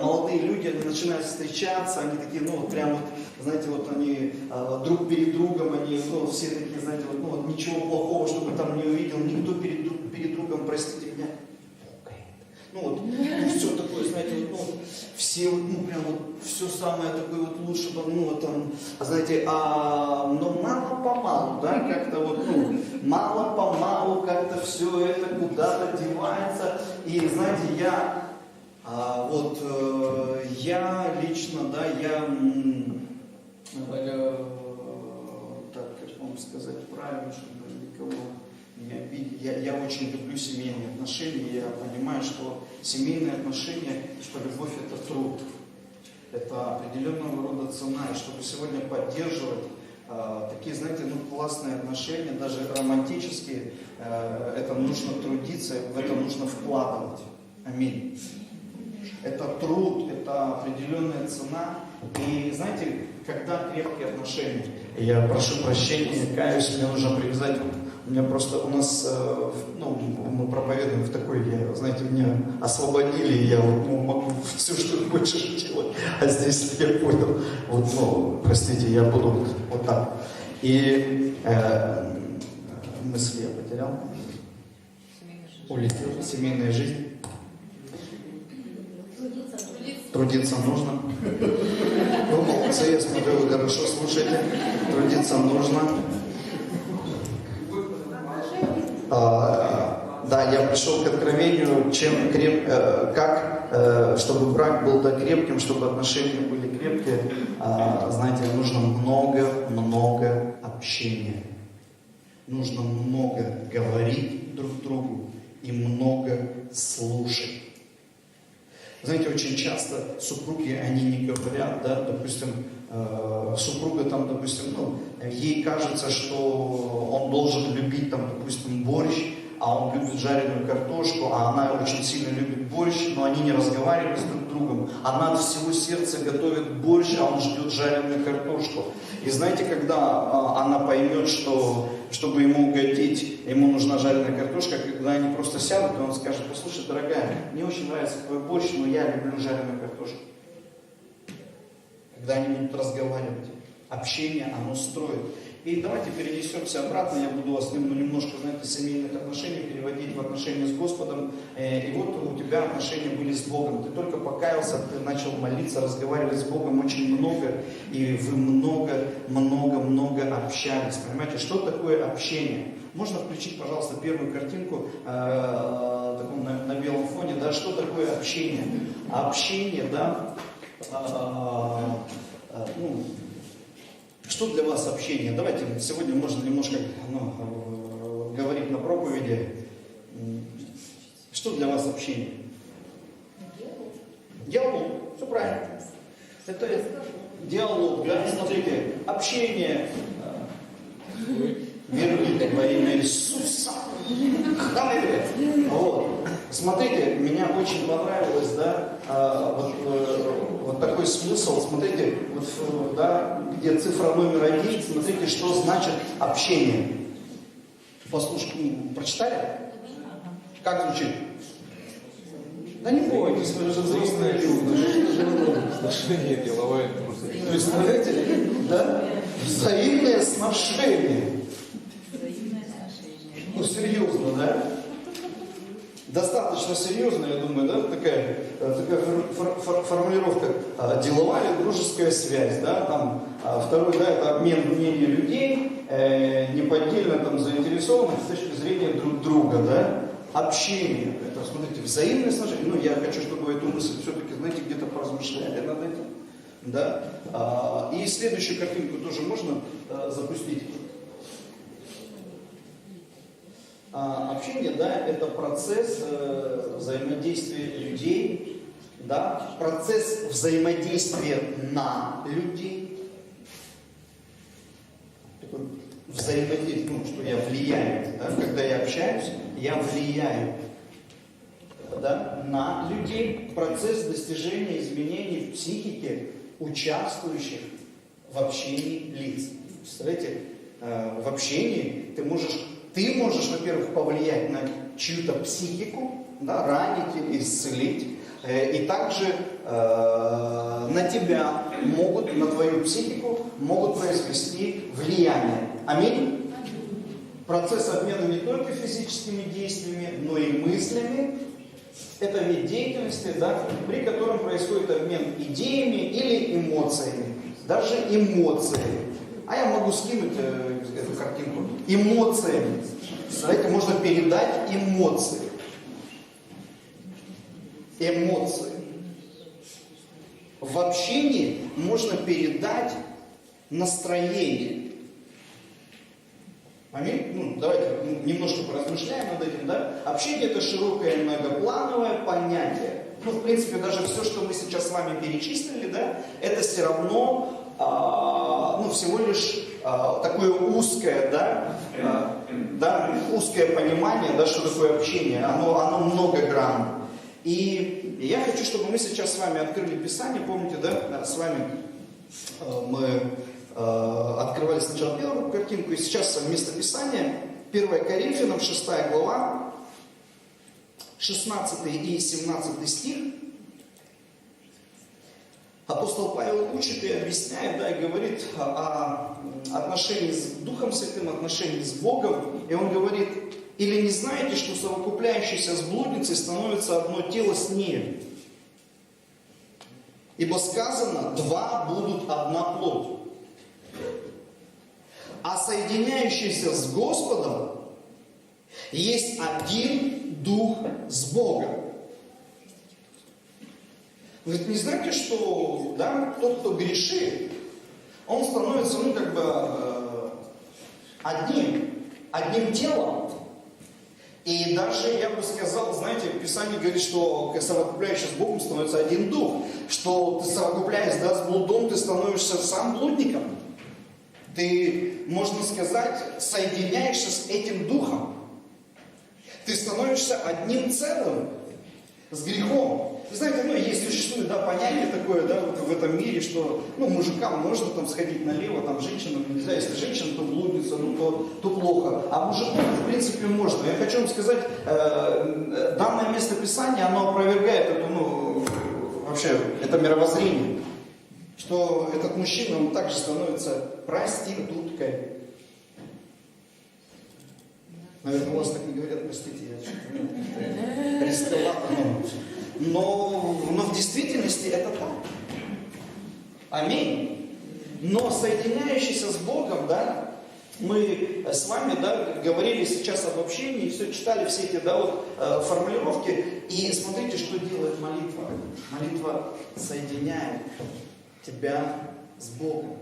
молодые люди, они начинают встречаться, они такие, знаете, они друг перед другом, они, все такие, знаете, ничего плохого, чтобы не увидел, никто перед другом, простите меня, все такое, знаете, все, все самое такое лучше, знаете, но мало-помалу, да, как-то мало-помалу как-то все это куда-то девается, и, знаете, я лично, да, так, как вам сказать правильно, чтобы никого... Я очень люблю семейные отношения, я понимаю, что семейные отношения, что любовь – это труд, это определенного рода цена, и чтобы сегодня поддерживать такие, знаете, классные отношения, даже романтические, это нужно трудиться, в это нужно вкладывать. Аминь. Это труд, это определенная цена, и знаете, когда крепкие отношения, я прошу прощения, каюсь, мне нужно привязать. У меня просто, у нас, мы проповедуем в такой, знаете, меня освободили, и я могу все, что хочешь делать, а здесь я понял, простите, я буду вот так. И мысли я потерял. Семейная жизнь. Улетел. Семейная жизнь. Трудиться нужно. Вы молодцы, я смотрю, вы хорошо слушаете. Трудиться нужно. Да, я пришел к откровению, чтобы брак был так крепким, чтобы отношения были крепкие. Знаете, нужно много общения. Нужно много говорить друг другу и много слушать. Знаете, очень часто супруги, они не говорят, да, допустим, супруга там, допустим, ей кажется, что он должен любить там, допустим, борщ, а он любит жареную картошку, а она очень сильно любит борщ, но они не разговаривают с друг другом. Она от всего сердца готовит борщ, а он ждет жареную картошку. И знаете, когда она поймет, что чтобы ему угодить, ему нужна жареная картошка, когда они просто сядут, и он скажет: послушай, дорогая, мне очень нравится твой борщ, но я люблю жареную картошку. Когда они будут разговаривать, общение, оно строит. И давайте перенесемся обратно, я буду вас немножко, знаете, семейных отношений переводить в отношения с Господом. И вот у тебя отношения были с Богом. Ты только покаялся, ты начал молиться, разговаривать с Богом очень много. И вы много общались. Понимаете, что такое общение? Можно включить, пожалуйста, первую картинку на белом фоне, да, что такое общение? Общение, да, что для вас общение? Давайте сегодня можно немножко говорить на проповеди. Что для вас общение? Диалог. Все правильно. Это диалог, да? Смотрите, общение. Веруйте во имя Иисуса. Вот. Смотрите, меня очень понравилось, да, вот такой смысл. Смотрите, вот, да, где цифра номер 1, смотрите, что значит общение. Послушайте, прочитали? Как звучит? Да не бойтесь, вы же взрослые люди. Сношение деловое. То есть, смотрите, да, взаимное сношение. Ну, серьезно, да? Достаточно серьезно, я думаю, да, такая формулировка. Деловая дружеская связь, да, там, второй, да, это обмен мнением людей, неподдельно там заинтересованных с точки зрения друг друга, да, общение, это, смотрите, взаимное сношение. Ну, я хочу, чтобы вы эту мысль все-таки, знаете, где-то поразмышляли над этим, да. И следующую картинку тоже можно запустить. Общение, да, это процесс взаимодействия людей, да, процесс взаимодействия на людей. Взаимодействие, что я влияю, да, когда я общаюсь, я влияю, да, на людей. Процесс достижения изменений в психике участвующих в общении лиц. Представляете, в общении ты можешь, во-первых, повлиять на чью-то психику, да, ранить или исцелить, и также на тебя на твою психику могут произвести влияние. Аминь? Процесс обмена не только физическими действиями, но и мыслями. Это вид деятельности, да, при котором происходит обмен идеями или эмоциями. Даже эмоциями. А я могу скинуть эту картинку. Эмоциями. Знаете, можно передать эмоции. Эмоции. В общении можно передать настроение. Аминь? Давайте немножко поразмышляем над этим, да? Общение — это широкое многоплановое понятие. В принципе, даже все, что мы сейчас с вами перечислили, да, это все равно всего лишь такое узкое, да, узкое понимание, да, что такое общение, оно многогранно. И я хочу, чтобы мы сейчас с вами открыли Писание. Помните, да, с вами мы открывали сначала первую картинку, и сейчас место Писания 1 Коринфянам 6 глава, 16 и 17 стих. Апостол Павел учит и объясняет, да, и говорит о отношении с Духом Святым, отношении с Богом. И он говорит, или не знаете, что совокупляющийся с блудницей становится одно тело с нею? Ибо сказано, два будут одна плоть. А соединяющийся с Господом есть один дух с Богом. Вы ведь не знаете, что да, тот, кто грешит, он становится, одним телом. И даже, я бы сказал, знаете, Писание говорит, что совокупляющий с Богом становится один дух. Что ты совокупляясь с блудом, ты становишься сам блудником. Ты, можно сказать, соединяешься с этим духом. Ты становишься одним целым с грехом. Вы знаете, существует понятие такое, в этом мире, что мужикам можно сходить налево, женщинам нельзя. Если женщина, то блудница, то плохо. А мужикам, в принципе, можно. Я хочу вам сказать, данное местописание, оно опровергает это мировоззрение. Что этот мужчина, он также становится проституткой. Наверное, у вас так не говорят, простите, я что-то рисковато. Но в действительности это так. Аминь. Но соединяющийся с Богом, мы с вами, говорили сейчас об общении, все читали все эти, формулировки. И смотрите, что делает молитва. Молитва соединяет тебя с Богом.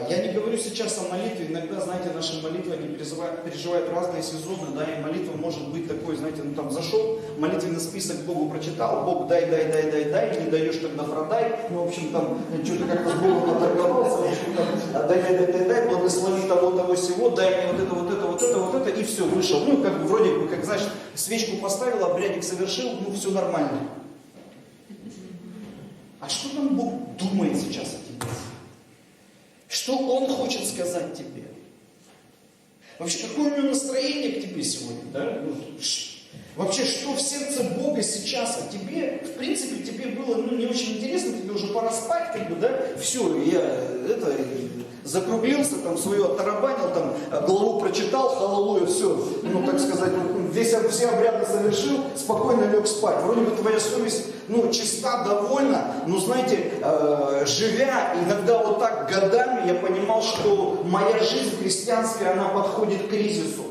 Я не говорю сейчас о молитве. Иногда, знаете, наши молитвы, они переживают разные сезоны, и молитва может быть такой, знаете, зашел, молитвенный список Богу прочитал, Бог дай, не даешь, тогда продай, что-то как-то с Богом оторговался, дай, благослови того сего, дай мне вот это, и все, вышел. Вроде бы, знаешь, свечку поставил, обрядик совершил, все нормально. А что там Бог думает сейчас о тебе? Что Он хочет сказать тебе? Вообще, какое у Него настроение к тебе сегодня? Вообще, что в сердце Бога сейчас о тебе? В принципе, тебе было не очень интересно, тебе уже пора спать, все, я закруглился, свое оттарабанил, главу прочитал, халалуя, все, так сказать, все обряды совершил, спокойно лег спать. Вроде бы твоя совесть, чиста, довольна, но знаете, живя иногда вот так годами, я понимал, что моя жизнь христианская, она подходит к кризису.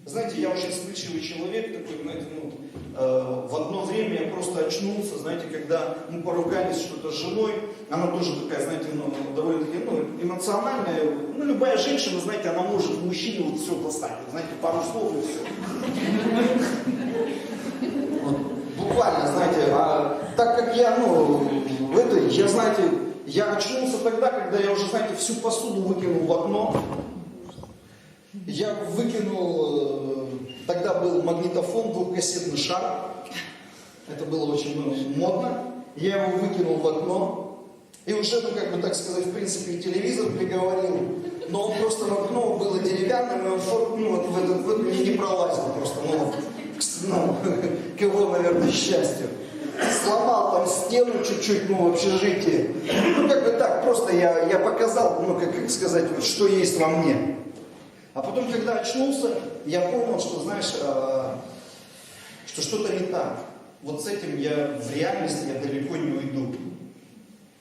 Знаете, я очень вспыльчивый человек, такой, знаете, в одно время я просто очнулся, знаете, когда мы поругались что-то с женой, она тоже такая, знаете, довольно-таки, эмоциональная, любая женщина, знаете, она может в мужчине все поставить, знаете, пару слов и все. Буквально, знаете, а так как я, я очнулся тогда, когда я уже, знаете, всю посуду выкинул в окно. Я выкинул, тогда был магнитофон, двухкассетный шар. Это было очень модно. Я его выкинул в окно. И уже, так сказать, в принципе, и телевизор приговорил. Но он просто в окно было деревянным, и он в этот не пролазил просто. К его, наверное, счастью. Сломал стену чуть-чуть, в общежитии. Так, просто я показал, как сказать, что есть во мне. А потом, когда очнулся, я понял, что, знаешь, что что-то не так. Вот с этим в реальности я далеко не уйду.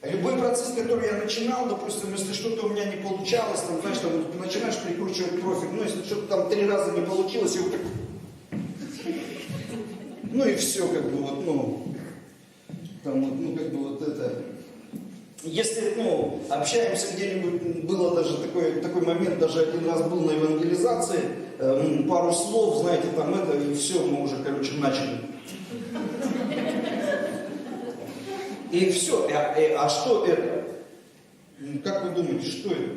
Любой процесс, который я начинал, допустим, если что-то у меня не получалось, знаешь, ты начинаешь прикручивать профиль, если что-то 3 раза не получилось, и вот так... и все, это... Если, общаемся где-нибудь, было даже такой момент, даже один раз был на евангелизации, пару слов, знаете, и все, мы уже, начали. И все, а что это? Как вы думаете, что это?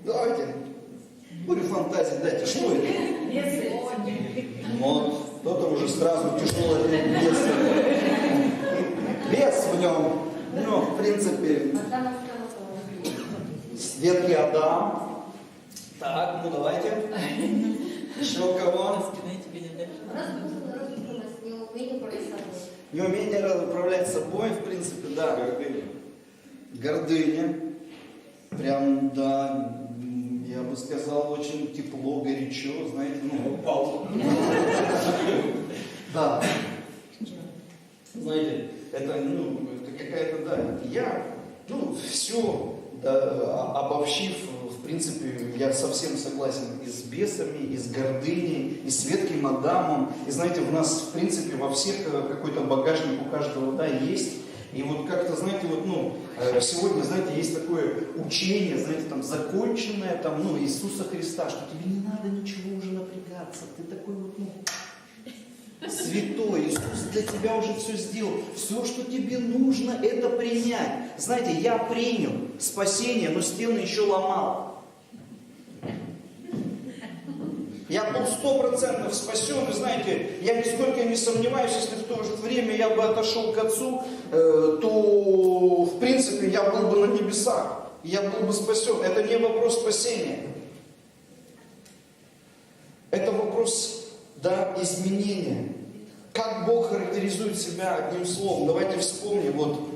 Давайте, бурю фантазии дайте, что это? Вот. Кто-то уже сразу тяжело вес. Вес в нем. В принципе, ветхий Адам. Так, давайте. Еще кого? Разбудилась неумение брать с собой. Неумение управлять собой, в принципе, да. Гордыня. Прям, да, я бы сказал, очень тепло, горячо, знаете, ну, упал. Да. Знаете, это, ну, это какая-то, да, все, да, обобщив, в принципе, я совсем согласен и с бесами, и с гордыней, и с ветхим Адамом. И знаете, в нас, в принципе, во всех какой-то багажник у каждого, да, есть. И вот как-то, знаете, вот, ну, сегодня, знаете, есть такое учение, знаете, там, законченное, там, ну, Иисуса Христа, что тебе не надо ничего уже напрягаться, ты такой вот, ну, святой, Иисус для тебя уже все сделал. Все, что тебе нужно, это принять. Знаете, я принял спасение, но стены еще ломал. Я был 100% спасен, и знаете, я нисколько не сомневаюсь, если в то же время я бы отошел к Отцу, то, в принципе, я был бы на небесах, я был бы спасен. Это не вопрос спасения. Это вопрос, да, изменения. Как Бог характеризует себя одним словом? Давайте вспомним, вот,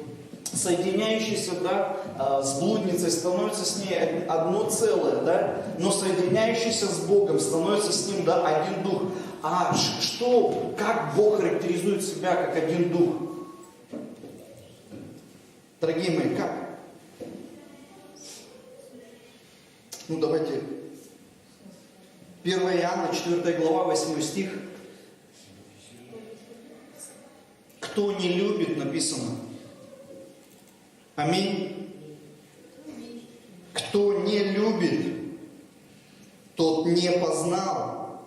соединяющийся, да, с блудницей становится с ней одно целое, да, но соединяющийся с Богом становится с ним, да, один дух. А что, как Бог характеризует себя как один дух? Дорогие мои, как? Ну, давайте, 1 Иоанна, 4 глава, 8 стих. Кто не любит, написано. Аминь. Кто не любит, тот не познал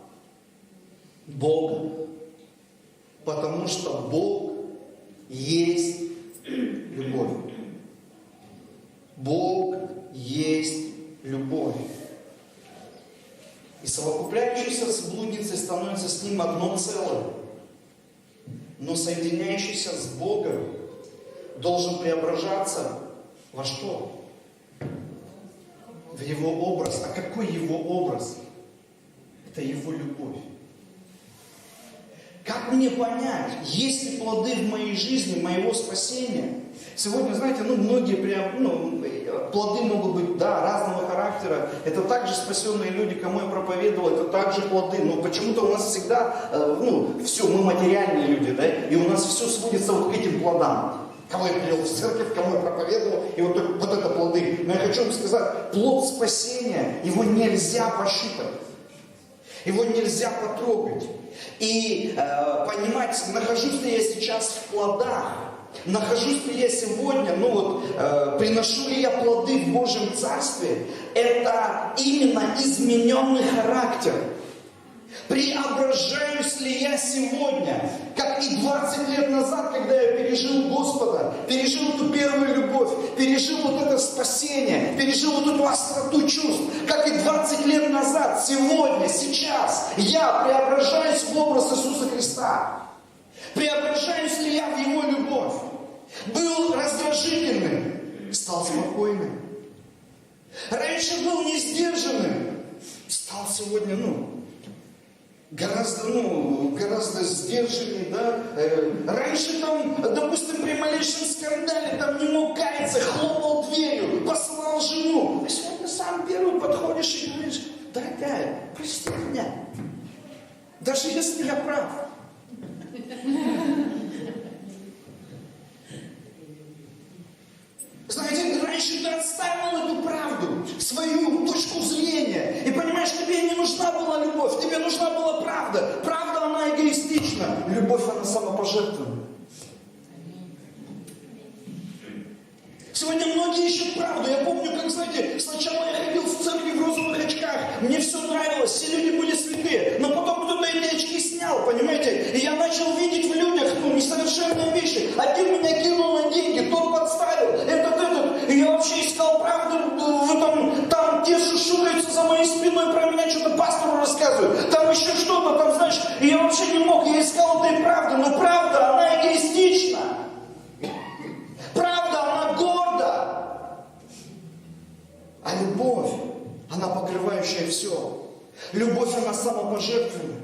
Бога, потому что Бог есть любовь. Бог есть любовь. И совокупляющийся с блудницей становится с ним одно целое. Но соединяющийся с Богом должен преображаться во что? В Его образ. А какой Его образ? Это Его любовь. Как мне понять, есть ли плоды в моей жизни, моего спасения? Сегодня, знаете, многие прям, плоды могут быть, да, разного характера. Это также спасенные люди, кому я проповедовал, это также плоды. Но почему-то у нас всегда, все, мы материальные люди, да, и у нас все сводится вот к этим плодам. Кого я привел в церковь, кому я проповедовал, и вот это плоды. Но я хочу вам сказать, плод спасения, его нельзя посчитать. Его нельзя потрогать. И понимать, нахожусь ли я сейчас в плодах, нахожусь ли я сегодня, приношу ли я плоды в Божьем Царстве, это именно измененный характер. Преображаюсь ли я сегодня, как и 20 лет назад, когда я пережил Господа, пережил эту первую любовь, пережил вот это спасение, пережил вот эту остроту чувств, как и 20 лет назад, сегодня, сейчас, я преображаюсь в образ Иисуса Христа. Преображаюсь ли я в Его любовь? Был раздражительным, стал спокойным. Раньше был несдержанным, стал сегодня, гораздо сдержаннее, да. Раньше допустим, при малейшем скандале не мог каяться, хлопал дверью, послал жену. А сегодня сам первый подходишь и говоришь: дорогая, прости меня, даже если я прав. Знаете, раньше ты отстаивал эту правду, свою точку зрения. И понимаешь, тебе не нужна была любовь, тебе нужна была правда. Правда, она эгоистична. Любовь, она самопожертвованная. Сегодня многие ищут правду. Я помню, как, знаете, сначала я ходил в церкви в розовых очках. Мне все нравилось, все люди были святые. Но потом кто-то эти очки снял, понимаете? И я начал видеть в людях несовершенные вещи. Один меня кинул на деньги, тот подставил, этот. И я вообще искал правду. Там те шушураются за моей спиной, про меня что-то пастору рассказывают. Там еще что-то, там, знаешь. И я вообще не мог, я искал этой правды. Но правда, она эгоистична. Правда, она горда. А любовь, она покрывающая все. Любовь, она самопожертвенная.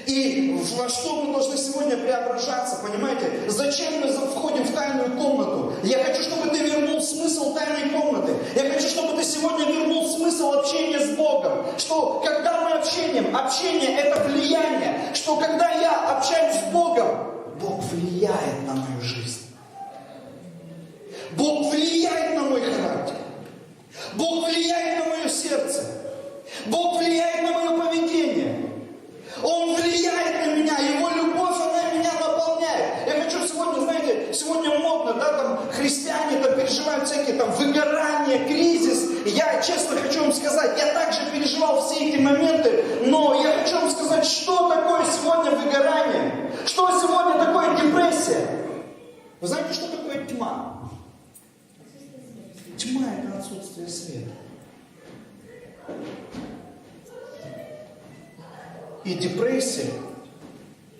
И во что мы должны сегодня преображаться, понимаете? Зачем мы входим в тайную комнату? Я хочу, чтобы ты вернул смысл тайной комнаты. Я хочу, чтобы ты сегодня вернул смысл общения с Богом. Что когда мы общение это влияние. Что когда я общаюсь с Богом, Бог влияет на мою жизнь. Бог влияет на мой характер. Бог влияет на мое сердце. Бог влияет на мое поведение. Он влияет на меня, Его любовь, она меня наполняет. Я хочу сегодня, знаете, сегодня модно, да, там христиане там переживают всякие там выгорания, кризис. Я честно хочу вам сказать, я также переживал все эти моменты, но я хочу вам сказать, что такое сегодня выгорание, что сегодня такое депрессия. Вы знаете, что такое тьма? Тьма – это отсутствие света. И депрессия,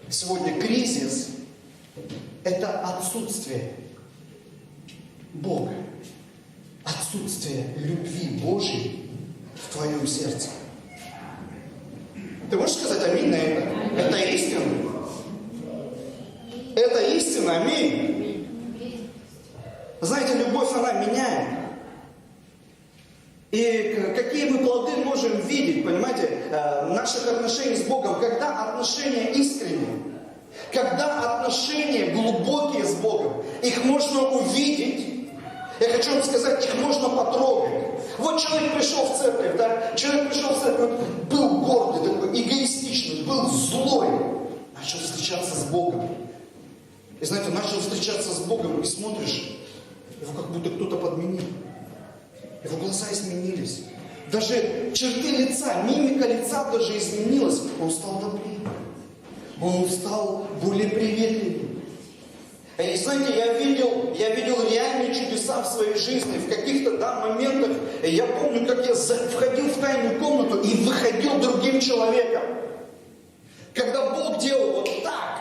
сегодня кризис, это отсутствие Бога, отсутствие любви Божьей в твоем сердце. Ты можешь сказать аминь на это? Это истина. Это истина, аминь. Знаете, любовь, она меняет. И какие мы плоды можем видеть, понимаете, наших отношений с Богом, когда отношения искренние, когда отношения глубокие с Богом, их можно увидеть, я хочу вам сказать, их можно потрогать. Вот человек пришел в церковь, да, был гордый, такой эгоистичный, был злой, начал встречаться с Богом. И знаете, начал встречаться с Богом, и смотришь, его как будто кто-то подменил. Его глаза изменились. Даже черты лица, мимика лица даже изменилась. Он стал добрее. Он стал более приветливым. И знаете, я видел реальные чудеса в своей жизни. В каких-то моментах, я помню, как я входил в тайную комнату и выходил другим человеком. Когда Бог делал вот так,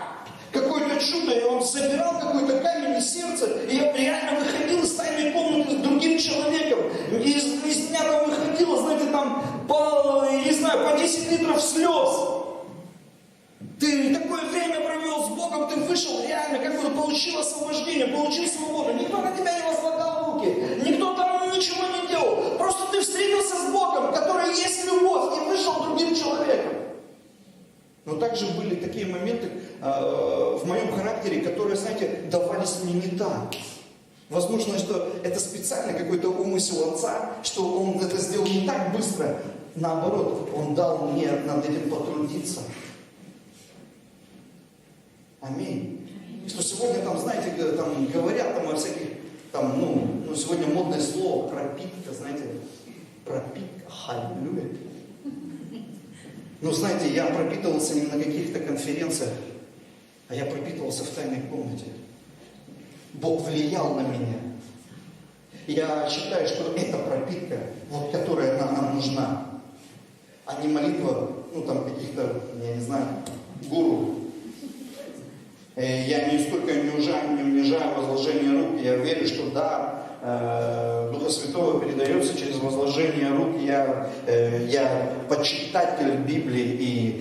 какое-то чудо, и Он собирал какой-то камень из сердца, и я реально выходил из тайной комнаты с другим человеком. И из меня там выходило, знаете, там по 10 литров слез. Ты такое время провел с Богом, ты вышел реально, как бы получил освобождение, получил свободу. Никто на тебя не возлагал руки, никто там ничего не делал. Просто ты встретился с Богом, который есть любовь, и вышел другим человеком. Но также были такие моменты в моем характере, которые, знаете, давались мне не так. Возможно, что это специально какой-то умысел Отца, что Он это сделал не так быстро. Наоборот, Он дал мне над этим потрудиться. Аминь. Что сегодня там, знаете, там говорят там о всяких, там, сегодня модное слово пропитка, знаете, пропитка, аллилуйя. Но знаете, я пропитывался не на каких-то конференциях, а я пропитывался в тайной комнате. Бог влиял на меня. Я считаю, что эта пропитка, вот, которая нам нужна, а не молитва, каких-то, я не знаю, гуру. Я нисколько не унижаю возложение рук. Я верю, что дар Духа Святого передается через возложение рук. Я почитатель Библии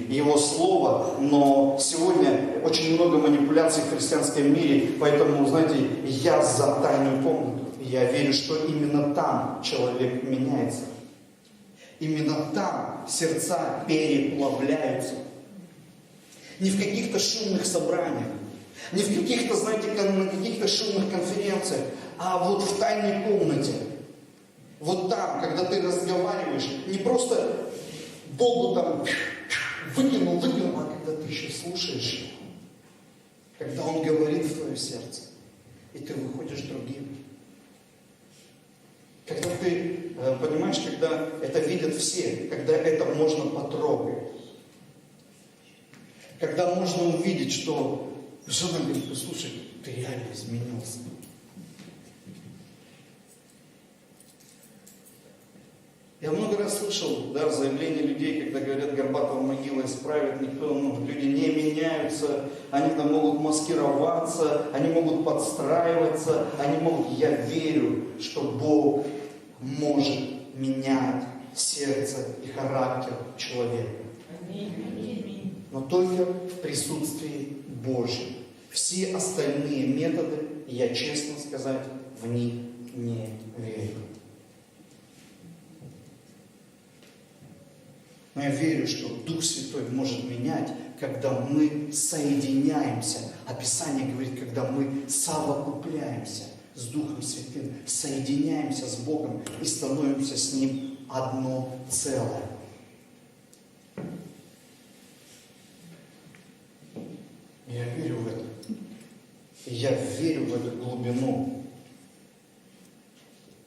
и Его Слова, но сегодня очень много манипуляций в христианском мире, поэтому, знаете, я за тайную комнату. Я верю, что именно там человек меняется. Именно там сердца переплавляются. Не в каких-то шумных собраниях, не в каких-то, знаете, на каких-то шумных конференциях, а вот в тайной комнате. Вот там, когда ты разговариваешь, не просто Богу там выкинул, а когда ты еще слушаешь, когда Он говорит в твое сердце, и ты выходишь другим. Когда ты, понимаешь, когда это видят все, когда это можно потрогать. Когда можно увидеть, что жена говорит: слушай, ты реально изменился. Я много раз слышал, заявления людей, когда говорят: Горбатова могила исправит, люди не меняются, они там могут маскироваться, они могут подстраиваться, я верю, что Бог может менять сердце и характер человека. но только в присутствии Божьем. Все остальные методы, я честно сказать, в них не верю. Но я верю, что Дух Святой может менять, когда мы соединяемся. Описание говорит, когда мы совокупляемся с Духом Святым, соединяемся с Богом и становимся с Ним одно целое. Я верю в это. И я верю в эту глубину.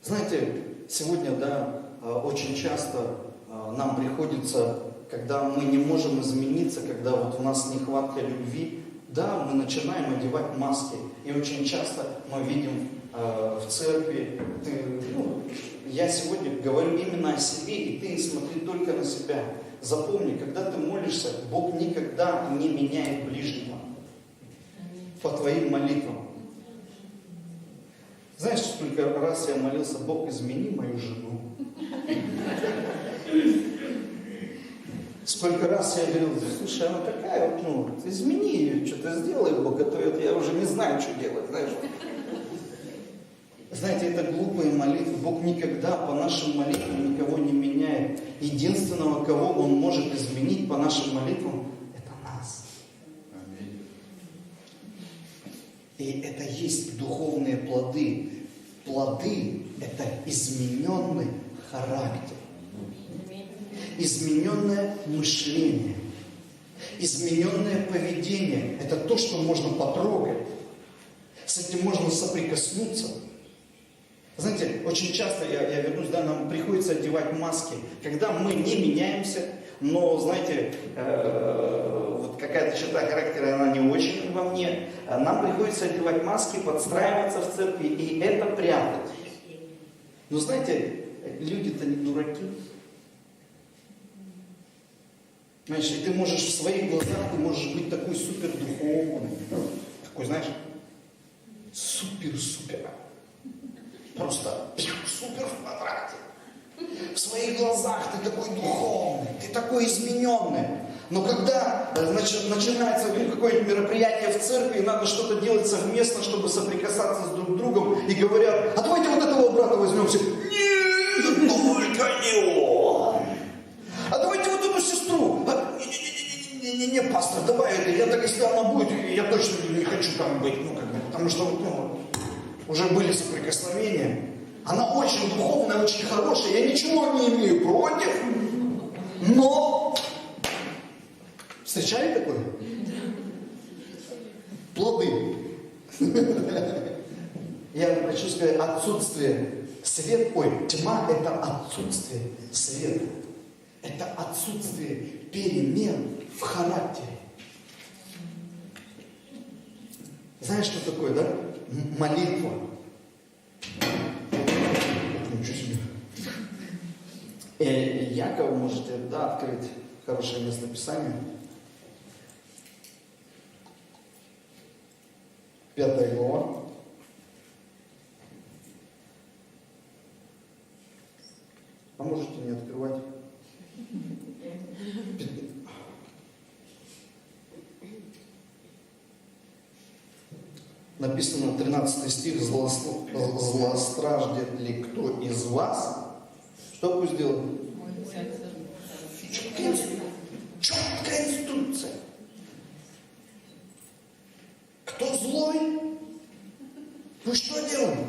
Знаете, сегодня, очень часто нам приходится, когда мы не можем измениться, когда вот у нас нехватка любви, мы начинаем одевать маски. И очень часто мы видим в церкви, я сегодня говорю именно о себе, и ты смотри только на себя. Запомни, когда ты молишься, Бог никогда не меняет ближнего по твоим молитвам. Знаешь, сколько раз я молился: Бог, измени мою жену. Сколько раз я говорил: слушай, она такая вот, измени ее, что-то сделай, Бог, а то я уже не знаю, что делать, знаешь. Знаете, это глупые молитвы. Бог никогда по нашим молитвам никого не меняет. Единственного, кого Он может изменить по нашим молитвам, это нас. И это есть духовные плоды. Плоды – это измененный характер, измененное мышление, измененное поведение. Это то, что можно потрогать. С этим можно соприкоснуться. Знаете, очень часто, я вернусь, нам приходится одевать маски, когда мы не меняемся, но, знаете, вот какая-то черта характера, она не очень во мне. Нам приходится одевать маски, подстраиваться в церкви и это прятать. Но знаете, люди-то не дураки. Знаешь, и ты можешь в своих глазах, ты можешь быть такой супер духовный, такой, знаешь, супер-супер. Просто супер в квадрате. В своих глазах ты такой духовный, ты такой измененный. Но когда начинается какое-нибудь мероприятие в церкви, и надо что-то делать совместно, чтобы соприкасаться с друг другом, и говорят: а давайте вот этого брата возьмем все. Нет, только не он. А давайте вот эту сестру. Не, пастор, давай это. Я так, если она будет, я точно не хочу там быть. Потому что уже были соприкосновения. Она очень духовная, очень хорошая. Я ничего не имею против. Но встречали такое? Плоды. Я хочу сказать, отсутствие света. Тьма – это отсутствие света. Это отсутствие перемен в характере. Знаешь, что такое, да? Молитва. Ничего себе. Яков, можете, открыть хорошее местописание. 5 глава. А можете не открывать. Написано 13 стих: злостраждет ли кто из вас? Что пусть делает? Четкая инструкция. Кто злой, пусть что делает?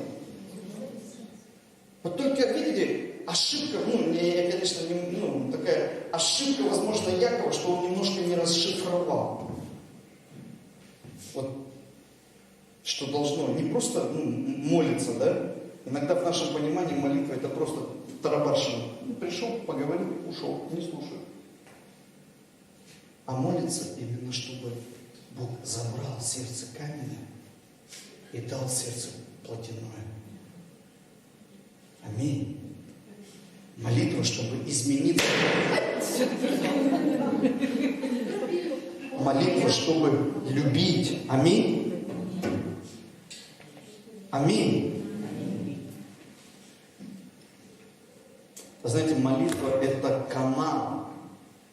Вот только, видите, ошибка, я, конечно, такая ошибка, возможно, Якова, что он немножко не расшифровал. Вот, что должно, не просто молиться, да? Иногда в нашем понимании молитва это просто тарабарщина. Пришел, поговорил, ушел, не слушаю. А молиться именно, чтобы Бог забрал сердце каменное и дал сердце плотяное. Аминь. Молитва, чтобы измениться. Молитва, чтобы любить. Аминь. Аминь. Знаете, молитва – это канал,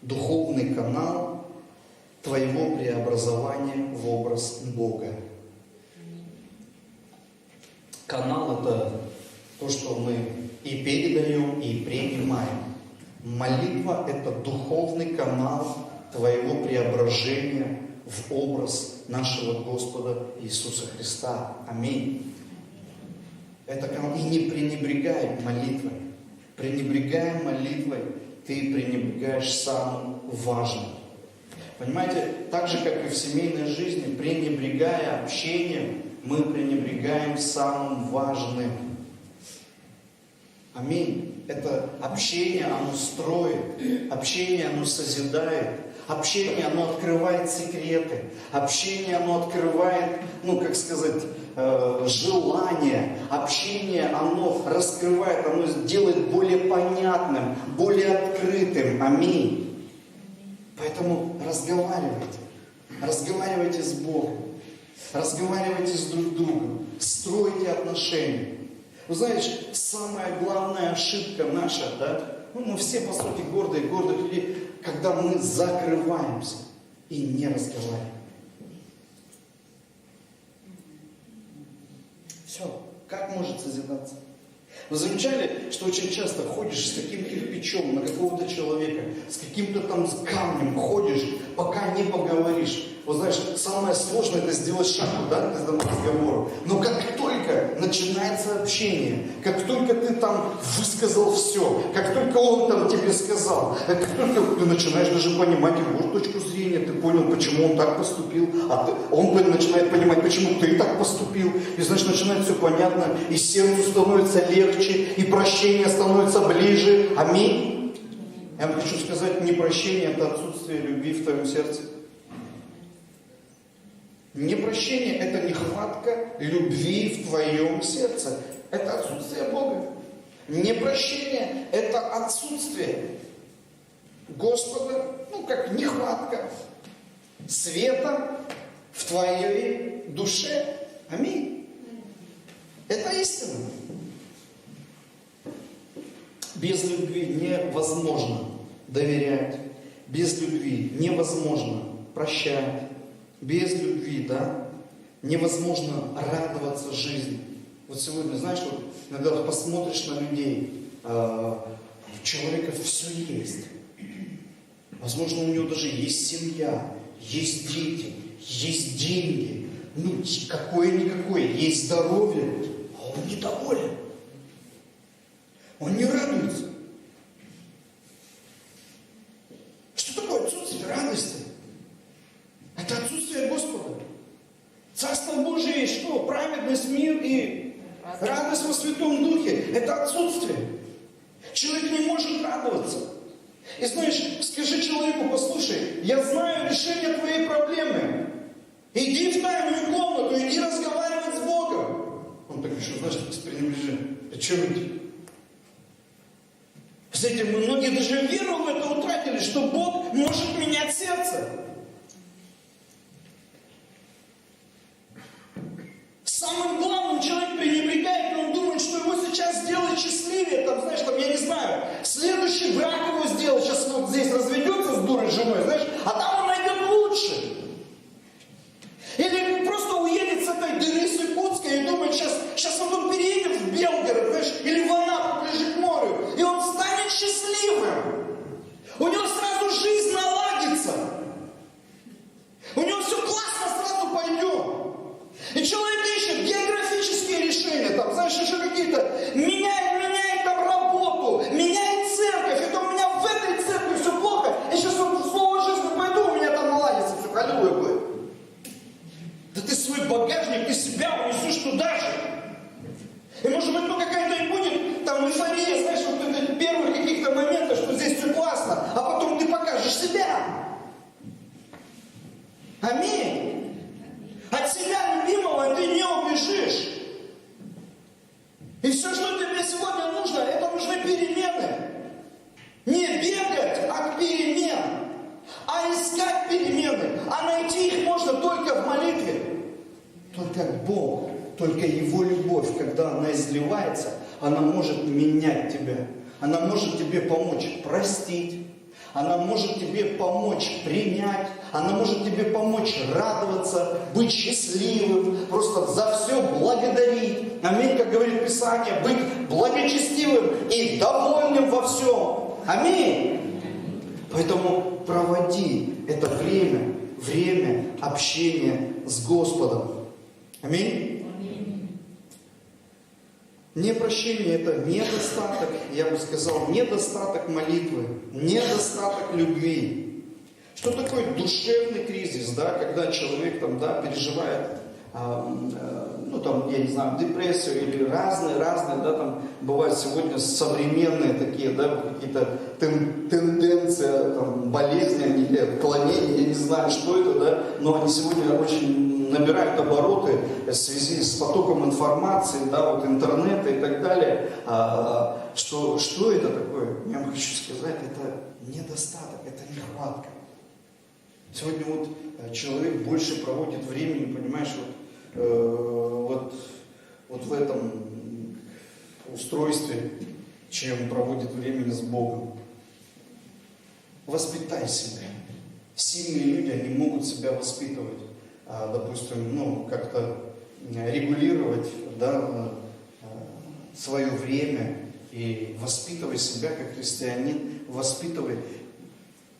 духовный канал, твоего преобразования в образ Бога. Канал – это то, что мы и передаем, и принимаем. Молитва – это духовный канал твоего преображения в образ нашего Господа Иисуса Христа. Аминь. Это канал. И не пренебрегай молитвой. Пренебрегая молитвой, ты пренебрегаешь самым важным. Понимаете, так же, как и в семейной жизни, пренебрегая общением, мы пренебрегаем самым важным. Аминь. Это общение, оно строит, общение, оно созидает, общение, оно открывает секреты, общение, оно открывает, желание, общение, оно раскрывает, оно делает более понятным, более открытым. Аминь. Поэтому разговаривайте с Богом, разговаривайте с друг другом, стройте отношения. Вы знаете, самая главная ошибка наша, мы все, по сути, гордых людей, когда мы закрываемся и не разговариваем. Все, как может созидаться? Вы замечали, что очень часто ходишь с каким кирпичом на какого-то человека, с каким-то там камнем ходишь, пока не поговоришь. Вот знаешь, самое сложное это сделать шаг, к этому разговору. Но как только начинается общение, как только ты там высказал все, как только он там тебе сказал, как только ты начинаешь даже понимать его точку зрения, ты понял, почему он так поступил, он начинает понимать, почему ты так поступил, и значит начинает все понятно, и сердцу становится легче, и прощение становится ближе. Аминь. Я вам хочу сказать, непрощение – это отсутствие любви в твоем сердце. Непрощение – это нехватка любви в твоем сердце. Это отсутствие Бога. Непрощение – это отсутствие Господа, как нехватка света в твоей душе. Аминь. Это истина. Без любви невозможно доверять. Без любви невозможно прощать. Без любви, невозможно радоваться жизни. Вот сегодня, знаешь, иногда посмотришь на людей, у человека все есть. Возможно, у него даже есть семья, есть дети, есть деньги. Какое-никакое, есть здоровье, а он недоволен. Он не радуется. Что такое отсутствие радости? Это отсутствие Господа. Царство Божие что? Праведность, мир и радость во Святом Духе. Это отсутствие. Человек не может радоваться. И знаешь, скажи человеку, послушай, я знаю решение твоей проблемы. Иди в тайную комнату, иди разговаривать с Богом. Он так еще, знаешь, с пренебрежением. О чем это? Знаете, многие даже веру в это утратили, что Бог может менять сердце. Самым главным человек пренебрегает, и он думает, что его сейчас сделает счастливее, я не знаю, следующий брак его сделает, сейчас вот здесь разведется с дурой женой, а там он найдет лучше. Или просто уедет с этой дыры с Иркутска и думает, сейчас вот он переедет в Белгород, или в Анапу, ближе к морю, и он станет счастливым. У него сразу жизнь наладится. У него все классно сразу пойдет. И человек ищет географические решения, еще какие-то, меняет там работу, меняет церковь, это у меня в этой церкви все плохо, и сейчас вот в слово жизни пойду, у меня там наладится, все халявое будет. Да ты свой багажник, ты себя унесешь туда же. И может быть, какая-то и будет там эйфория, вот первых каких-то моментов, что здесь все классно, а потом ты покажешь себя. Аминь. От себя любимого ты не убежишь. И все, что тебе сегодня нужно, это нужны перемены. Не бегать от перемен, а искать перемены. А найти их можно только в молитве. Только Бог, только Его любовь, когда она изливается, она может менять тебя. Она может тебе помочь простить. Она может тебе помочь принять, она может тебе помочь радоваться, быть счастливым, просто за все благодарить. Аминь, как говорит Писание, быть благочестивым и довольным во всем. Аминь. Поэтому проводи это время общения с Господом. Аминь. Непрощение – это недостаток, я бы сказал, недостаток молитвы, недостаток любви. Что такое душевный кризис, да, когда человек там, да, переживает, ну там, я не знаю, депрессию или разные, да, там бывают сегодня современные такие, да, какие-то тенденции, там, болезни, или отклонения, я не знаю, что это, да, но они сегодня очень набирают обороты в связи с потоком информации, да, вот интернета и так далее. Что это такое? Я вам хочу сказать, это недостаток, это нехватка. Сегодня вот человек больше проводит времени, понимаешь, вот в этом устройстве, чем проводит времени с Богом. Воспитай себя. Сильные люди, они могут себя воспитывать. Допустим, ну, как-то регулировать, да, свое время и воспитывай себя как христианин, воспитывай,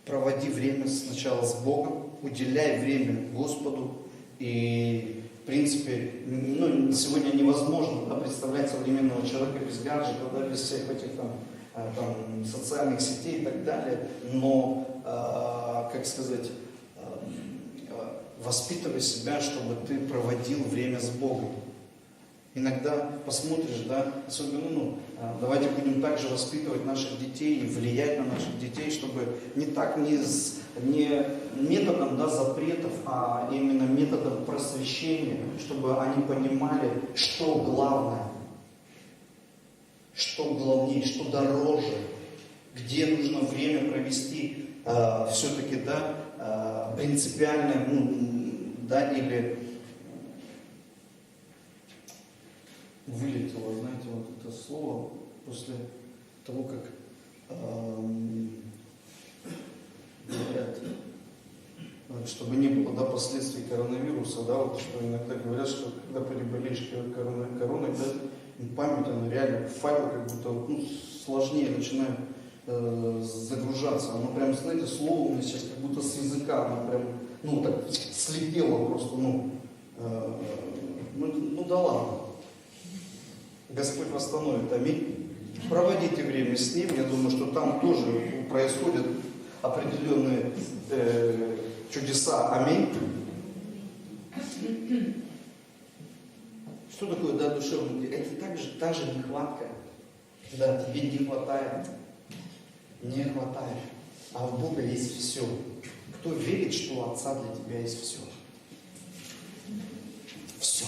проводи время сначала с Богом, уделяй время Господу. И, в принципе, ну, сегодня невозможно, да, представлять современного человека без гаджетов, да, без всех этих там социальных сетей и так далее. Но, как сказать, воспитывай себя, чтобы ты проводил время с Богом. Иногда посмотришь, да, особенно, давайте будем также воспитывать наших детей и влиять на наших детей, чтобы не методом, да, запретов, а именно методом просвещения, чтобы они понимали, что главное, что главнее, что дороже, где нужно время провести, все-таки, да, принципиальное, да, или вылетело, знаете, вот это слово после того, как говорят, чтобы не было, да, последствий коронавируса, да, вот что иногда говорят, что когда переболеешь короной, да, память, она реально, файлы как будто, ну, сложнее начинают загружаться. Оно прям, знаете, слово у меня сейчас как будто с языка, оно прям, ну, так слетело просто, ну да ладно. Господь восстановит, аминь. Проводите время с Ним, я думаю, что там тоже происходят определенные чудеса, аминь. Что такое, да, душевный? Это также та же нехватка, когда тебе не хватает, а у Бога есть все. Кто верит, что у Отца для тебя есть все? Все.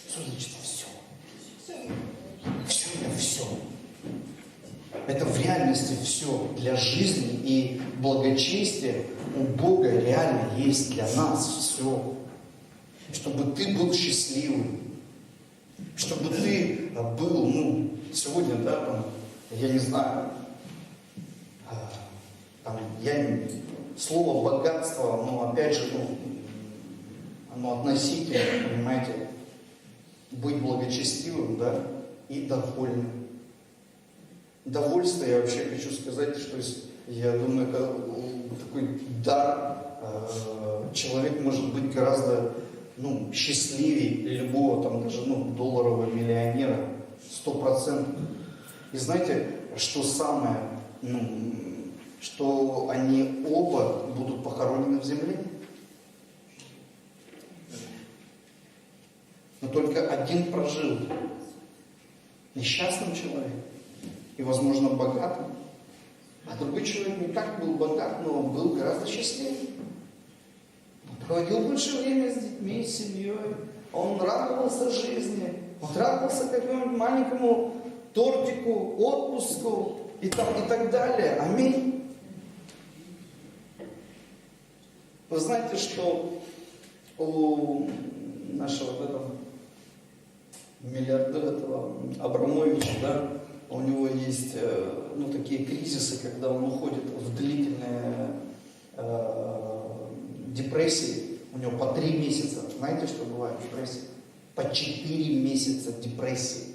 Что значит все? Все это все. Это в реальности все для жизни и благочестия. У Бога реально есть для нас все. Чтобы ты был счастливым. Чтобы ты был, ну, сегодня, да, там, я не знаю, там, слово богатство, но опять же, ну, оно относительно, понимаете, быть благочестивым, да, и довольным. Довольство, я вообще хочу сказать, что я думаю, это такой дар. Человек может быть гораздо, ну, счастливее любого, там, даже, ну, долларового миллионера, 100%. И знаете, что самое, ну, что они оба будут похоронены в земле? Но только один прожил. Несчастным человеком и, возможно, богатым. А другой человек не так был богат, но был гораздо счастливее. Он проводил больше времени с детьми, с семьей. Он радовался жизни. Он радовался какому-нибудь маленькому тортику, отпуску и так далее. Аминь. Вы знаете, что у нашего этого миллиардера, этого Абрамовича, да, у него есть такие кризисы, когда он уходит в длительные депрессии, у него по 3 месяца. Знаете, что бывает в депрессии? По 4 месяца депрессии,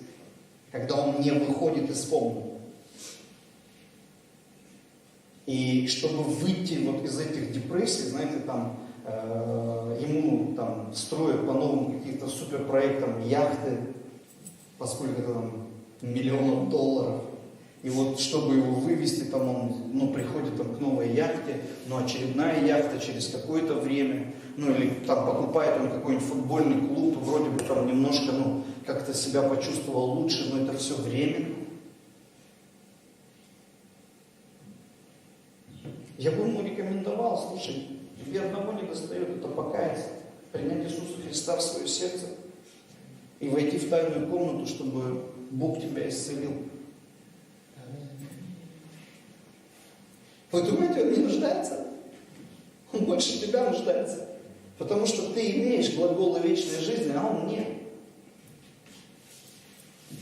когда он не выходит из комнаты. И чтобы выйти вот из этих депрессий, знаете, там ему там строят по новым каким-то суперпроектам яхты, поскольку это там $миллионов. И вот чтобы его вывести, там он приходит там, к новой яхте, но очередная яхта через какое-то время, или там покупает он какой-нибудь футбольный клуб, вроде бы там немножко, как-то себя почувствовал лучше, но это все временно. Я бы ему рекомендовал, слушай, тебе одного не достает, это покаяться, принять Иисуса Христа в свое сердце и войти в тайную комнату, чтобы Бог тебя исцелил. Вы думаете, он не нуждается? Он больше тебя нуждается. Потому что ты имеешь глаголы вечной жизни, а он нет.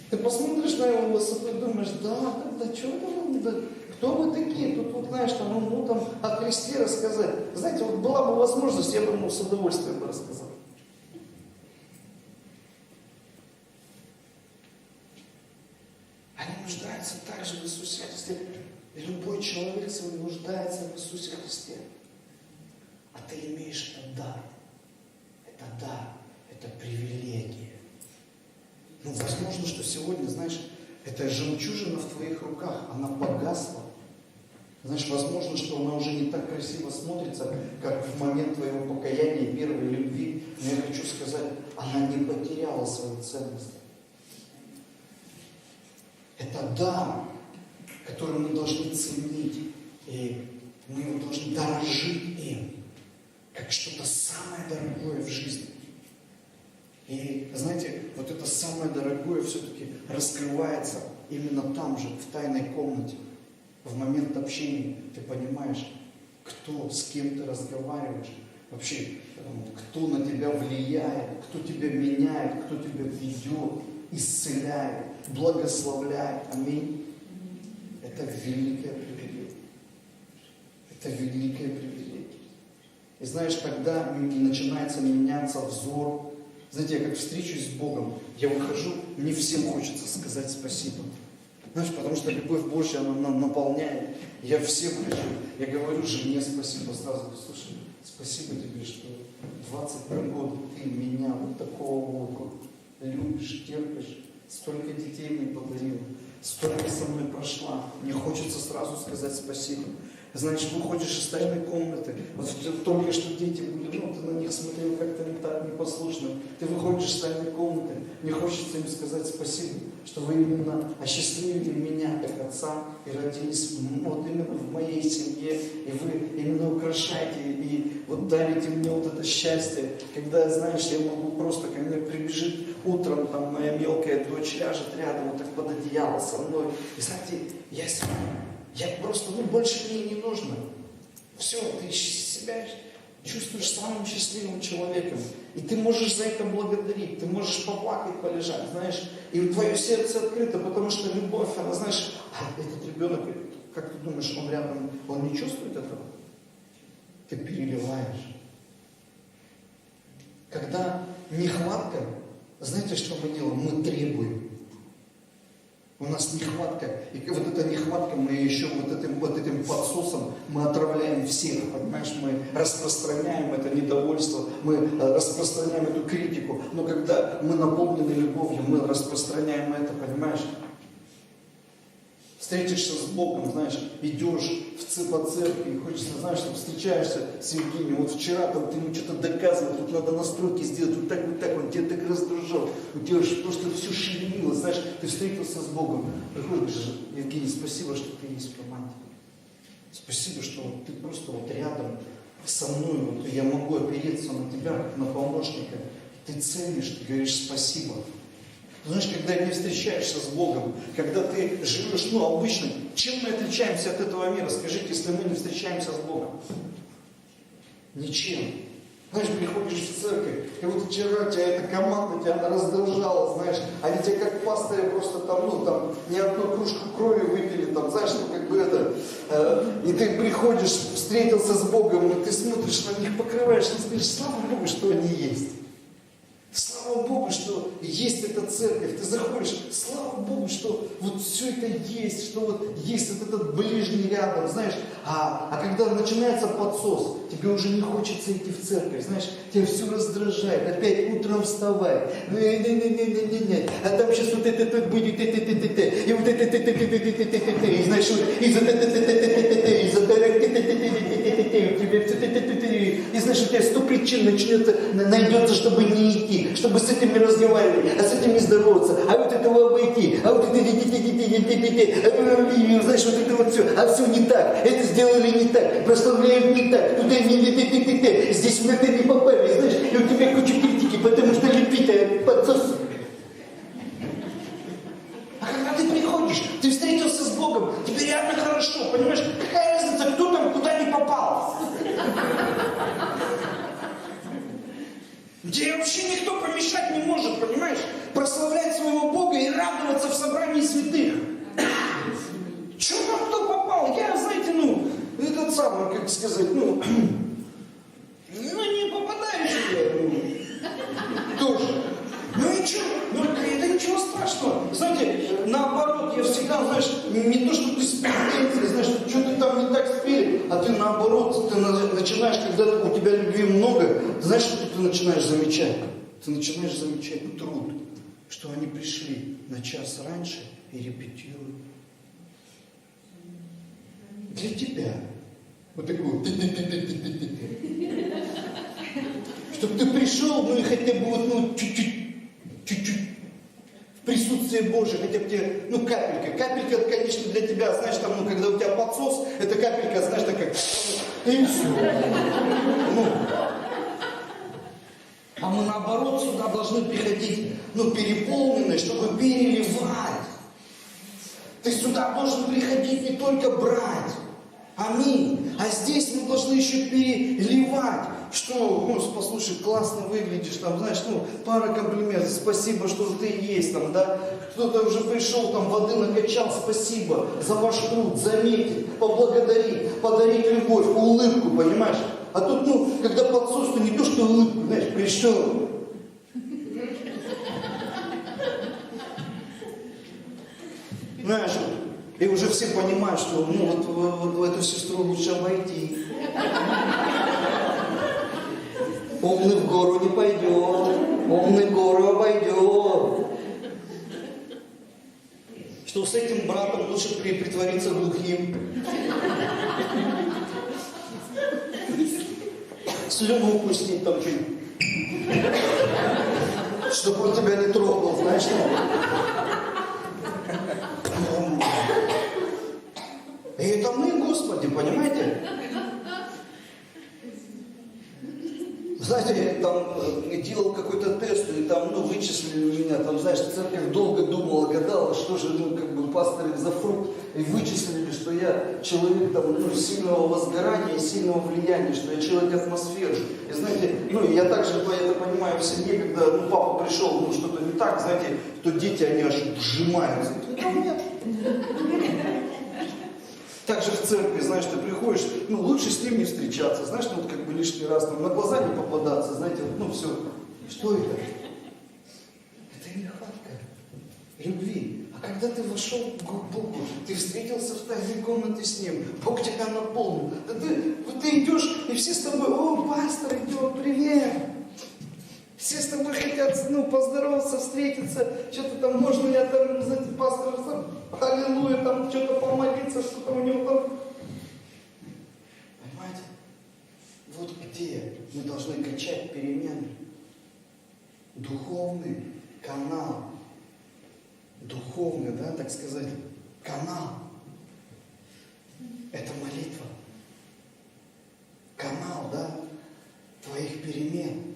Ты посмотришь на его высоту и думаешь, да, что это, кто вы такие? Тут вот, знаешь, там о Христе рассказать. Знаете, вот была бы возможность, я бы ему с удовольствием бы рассказал. Они нуждаются также в Иисусе Христе. И любой человек сегодня нуждается в Иисусе Христе. А ты имеешь этот дар. Это дар. Это привилегия. Возможно, что сегодня, знаешь, эта жемчужина в твоих руках, она погасла. Знаешь, возможно, что она уже не так красиво смотрится, как в момент твоего покаяния и первой любви. Но я хочу сказать, она не потеряла свою ценность. Это дар, который мы должны ценить, и мы его должны дорожить им, как что-то самое дорогое в жизни. И, знаете, вот это самое дорогое все-таки раскрывается именно там же, в тайной комнате. В момент общения ты понимаешь, кто, с кем ты разговариваешь, вообще, кто на тебя влияет, кто тебя меняет, кто тебя ведет, исцеляет, благословляет. Аминь. Это великое привилегия. Это великое привилегия. И знаешь, когда начинается меняться взор, знаете, я как встречусь с Богом, я выхожу, мне всем хочется сказать спасибо. Знаешь, потому что любовь Божья, она наполняет. Я всем хочу. Я говорю жене спасибо сразу. Слушай, спасибо тебе, что 23 года ты меня вот такого вот любишь, терпишь. Столько детей мне подарил. Столько со мной прошла. Мне хочется сразу сказать спасибо. Знаешь, выходишь из тайной комнаты, вот только что дети были, ты на них смотрел как-то не так, непослушно. Ты выходишь из тайной комнаты, мне хочется им сказать спасибо, что вы именно осчастливили меня, как отца, и родились вот именно в моей семье, и вы именно украшаете, и вот дарите мне вот это счастье, когда, знаешь, я могу просто, ко мне прибежит утром, там моя мелкая дочь ляжет рядом, вот так под одеяло со мной, и знаете, я просто, больше мне не нужно. Все, ты себя чувствуешь самым счастливым человеком. И ты можешь за это благодарить, ты можешь поплакать, полежать, знаешь. И твое сердце открыто, потому что любовь, она, знаешь, этот ребенок, как ты думаешь, он рядом, он не чувствует этого? Ты переливаешь. Когда нехватка, знаете, что мы делаем? Мы требуем. У нас нехватка, и вот эта нехватка, мы еще вот этим подсосом мы отравляем всех, понимаешь, мы распространяем это недовольство, мы распространяем эту критику, но когда мы наполнены любовью, мы распространяем это, понимаешь. Встретишься с Богом, знаешь, идешь по церкви, и хочется, знаешь, встречаешься с Евгением, вот вчера там ты ему что-то доказывал, тут надо настройки сделать, вот так, он тебя так раздражал, у тебя же просто все шевелилось, знаешь, ты встретился с Богом, приходишь, говоришь, Евгений, спасибо, что ты есть в команде, спасибо, что ты просто вот рядом со мной, вот я могу опереться на тебя, как на помощника, ты ценишь, ты говоришь спасибо. Знаешь, когда не встречаешься с Богом, когда ты живешь, обычно, чем мы отличаемся от этого мира? Скажите, если мы не встречаемся с Богом? Ничем. Знаешь, приходишь в церковь, и вот вчера тебя эта команда тебя раздражала, знаешь, они тебя как пастыря просто там, ну, там, не одну кружку крови выпили, там, знаешь, ну, как бы это, и ты приходишь, встретился с Богом, и ты смотришь на них, покрываешься, и говоришь, слава Богу, что они есть. Слава Богу, что есть эта церковь. Ты заходишь, слава Богу, что вот все это есть, что вот есть вот этот ближний рядом, знаешь. А когда начинается подсос, тебе уже не хочется идти в церковь, знаешь, тебя все раздражает, опять утром вставай. Не-не-не-не-не-не. А там сейчас вот это будет, и вот это, и знаешь, и и знаешь, у тебя 100 причин найдется, чтобы не идти, чтобы с этими разговаривать, а с этими здороваться, а вот этого обойти, а вот это, знаешь, вот это вот все, а все не так, это сделали не так, прославляют не так, туда не, здесь в это не попали, знаешь, и у тебя куча критики, потому что любить подсос. А когда ты приходишь, ты встретился с Богом, тебе реально хорошо, понимаешь, какая разница, кто там куда не попал? Тебе вообще никто помешать не может, понимаешь? Прославлять своего Бога и радоваться в собрании святых. Че там кто попал? Я, знаете, ну, этот самый, как сказать, ну, не попадающий тоже. Ну ничего, ну это ничего страшного. Знаете, наоборот, я всегда, знаешь, не то, что ты с претензией, знаешь, что ты там не так спели, а ты наоборот, ты начинаешь, когда у тебя любви много, знаешь, что ты начинаешь замечать? Ты начинаешь замечать труд, что они пришли на час раньше и репетируют. Для тебя. Вот такой вот. Чтобы ты пришел, ну и хотя бы вот, ну, чуть-чуть в присутствии Божьем, хотя бы тебе, ну, капелька. Капелька, это, конечно, для тебя, знаешь, там, ну, когда у тебя подсос, это капелька, знаешь, такая, и все. Ну. А мы, наоборот, сюда должны приходить, ну, переполненные, чтобы переливать. Ты сюда должен приходить не только брать. Аминь. А здесь мы должны еще переливать. Что, ну, послушай, классно выглядишь, там, знаешь, ну, пара комплиментов, спасибо, что ты есть, там, да. Кто-то уже пришел, там, воды накачал, спасибо за ваш труд, заметить, поблагодарить, подарить любовь, улыбку, понимаешь? А тут, ну, когда подсос, то не то, что улыбку, знаешь, пришел. Знаешь, и уже все понимают, что, ну, вот эту сестру лучше обойти. Умный в гору не пойдет, умный гору обойдет. Что с этим братом лучше притвориться глухим. Слюну пустить там чуть. Чтобы он тебя не трогал, знаешь что? И это мы, Господи, понимаете? Знаете, я там делал какой-то тест, и там, ну, вычислили меня, там, знаешь, церковь долго думала, гадала, что же, ну, как бы, пастор их за фрукт, и вычислили, что я человек, там, ну, сильного возгорания, сильного влияния, что я человек атмосферы. И знаете, ну, я также это понимаю в семье, когда, ну, папа пришел, ну, что-то не так, знаете, то дети, они аж сжимаются. Нет. Также в церкви, знаешь, ты приходишь, ну, лучше с ним не встречаться, знаешь, ну, вот как бы лишний раз, там, на глаза не попадаться, знаете, вот, ну, все. Что это? Это нехватка любви. А когда ты вошел к Богу, ты встретился в тайной комнате с Ним, Бог тебя наполнил. Да ты идешь, и все с тобой, о, пастор идет, привет. Все с тобой хотят, ну, поздороваться, встретиться, что-то там, можно я там, знаете, пастор, аллилуйя, там, что-то помолиться, что-то у него там. Понимаете? Вот где мы должны качать перемены. Духовный канал. Духовный, да, так сказать, канал. Это молитва. Канал, да, твоих перемен.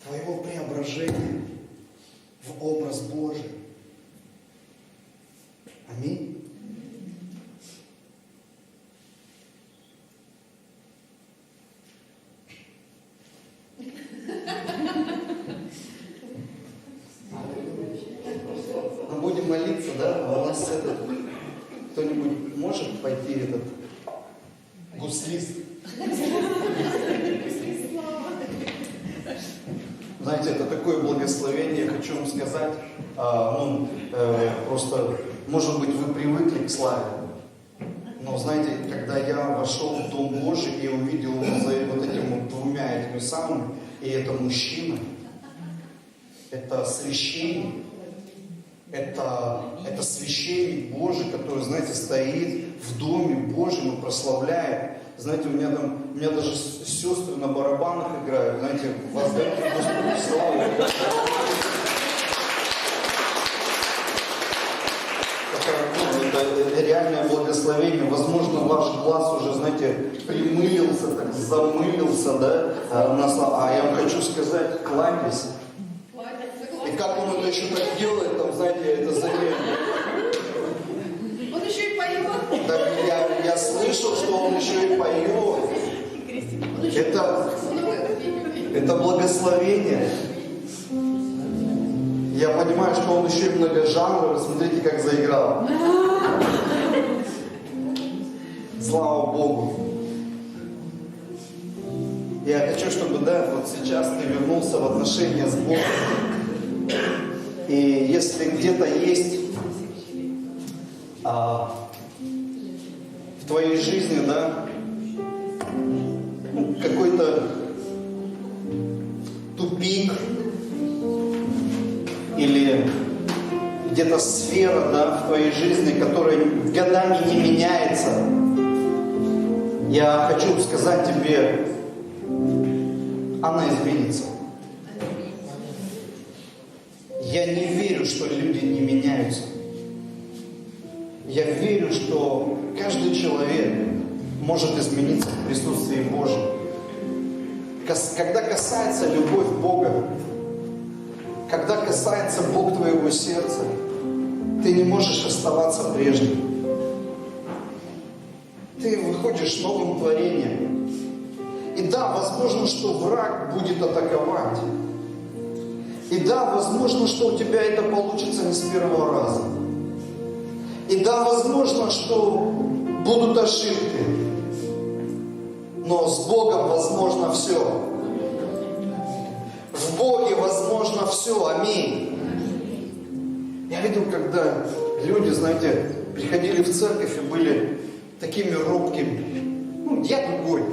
Твоего преображения в образ Божий. Аминь. Гуслист. Знаете, это такое благословение, я хочу вам сказать, просто, может быть, вы привыкли к славе, но знаете, когда я вошел в Дом Божий и увидел за вот этими двумя этими самыми, и это мужчина, это священник, это священник Божий, который, знаете, стоит в Доме Божьем и прославляет. Знаете, у меня даже сестры на барабанах играют, знаете, воздайте Господу славу. Это реальное благословение. Возможно, ваш глаз уже, знаете, примылился, так замылился, да? А я вам хочу сказать, кланяйся. И как он это еще так делает, там, знаете, это заметно. Он еще и поет. Да, я слышал, что он еще и поет. Это благословение. Я понимаю, что он еще и многожанровый. Смотрите, как заиграл. Слава Богу. Я хочу, чтобы, вот сейчас ты вернулся в отношения с Богом. И если где-то есть в твоей жизни, какой-то тупик или где-то сфера, в твоей жизни, которая годами не меняется, я хочу сказать тебе, она изменится. Я не верю, что люди не меняются. Я верю, что каждый человек может измениться в присутствии Божьем. Когда касается любовь Бога, когда касается Бог твоего сердца, ты не можешь оставаться прежним. Ты выходишь новым творением. И да, возможно, что враг будет атаковать. И да, возможно, что у тебя это получится не с первого раза. И да, возможно, что будут ошибки. Но с Богом возможно все. В Боге возможно все. Аминь. Я видел, когда люди, знаете, приходили в церковь и были такими робкими. Я другой.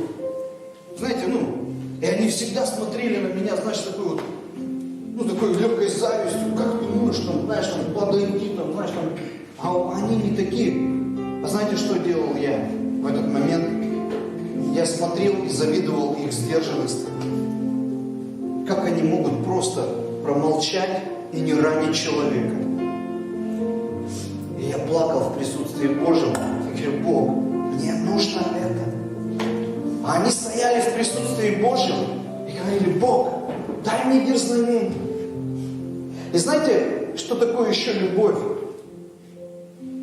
Знаете, и они всегда смотрели на меня, знаешь, такой такой легкой завистью, как ты можешь, подойти, а они не такие. А знаете, что делал я в этот момент? Я смотрел и завидовал их сдержанности. Как они могут просто промолчать и не ранить человека. И я плакал в присутствии Божьем. И говорю, Бог, мне нужно это. А они стояли в присутствии Божьем и говорили, Бог, дай мне дерзновение. И знаете, что такое еще любовь?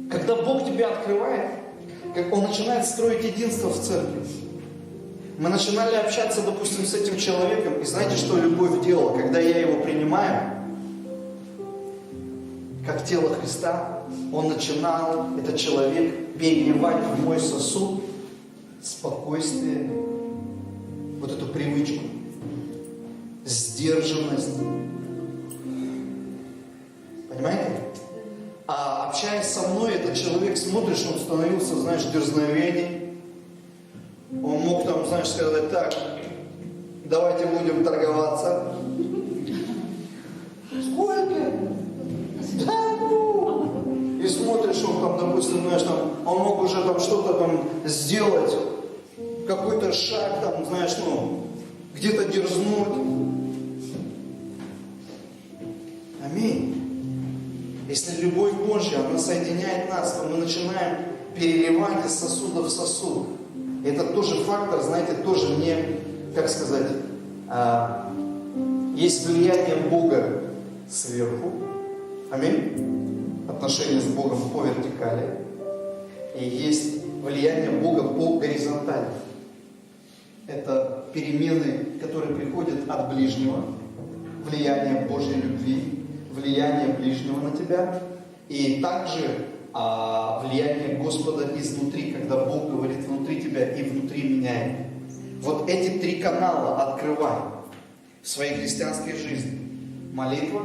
Когда Бог тебя открывает, как Он начинает строить единство в церкви. Мы начинали общаться, допустим, с этим человеком, и знаете, что любовь делала? Когда я его принимаю, как тело Христа, он начинал, этот человек, переливать в мой сосуд спокойствие, вот эту привычку, сдержанность. Понимаете? А общаясь со мной, этот человек, смотришь, он становился, знаешь, дерзновенней. Он мог там, знаешь, сказать, так, давайте будем торговаться. Сколько? Да, И смотришь, он там, допустим, знаешь, он мог уже там что-то там сделать, какой-то шаг там, знаешь, где-то дерзнуть. Аминь. Если любовь Божья, она соединяет нас, то мы начинаем переливать из сосуда в сосуд. Это тоже фактор, знаете, тоже не, как сказать, есть влияние Бога сверху. Аминь. Отношения с Богом по вертикали. И есть влияние Бога по горизонтали. Это перемены, которые приходят от ближнего. Влияние Божьей любви. Влияние ближнего на тебя. И также влияние Господа изнутри, когда Бог говорит внутри тебя и внутри меняет. Вот эти 3 канала открывай в своей христианской жизни. Молитва,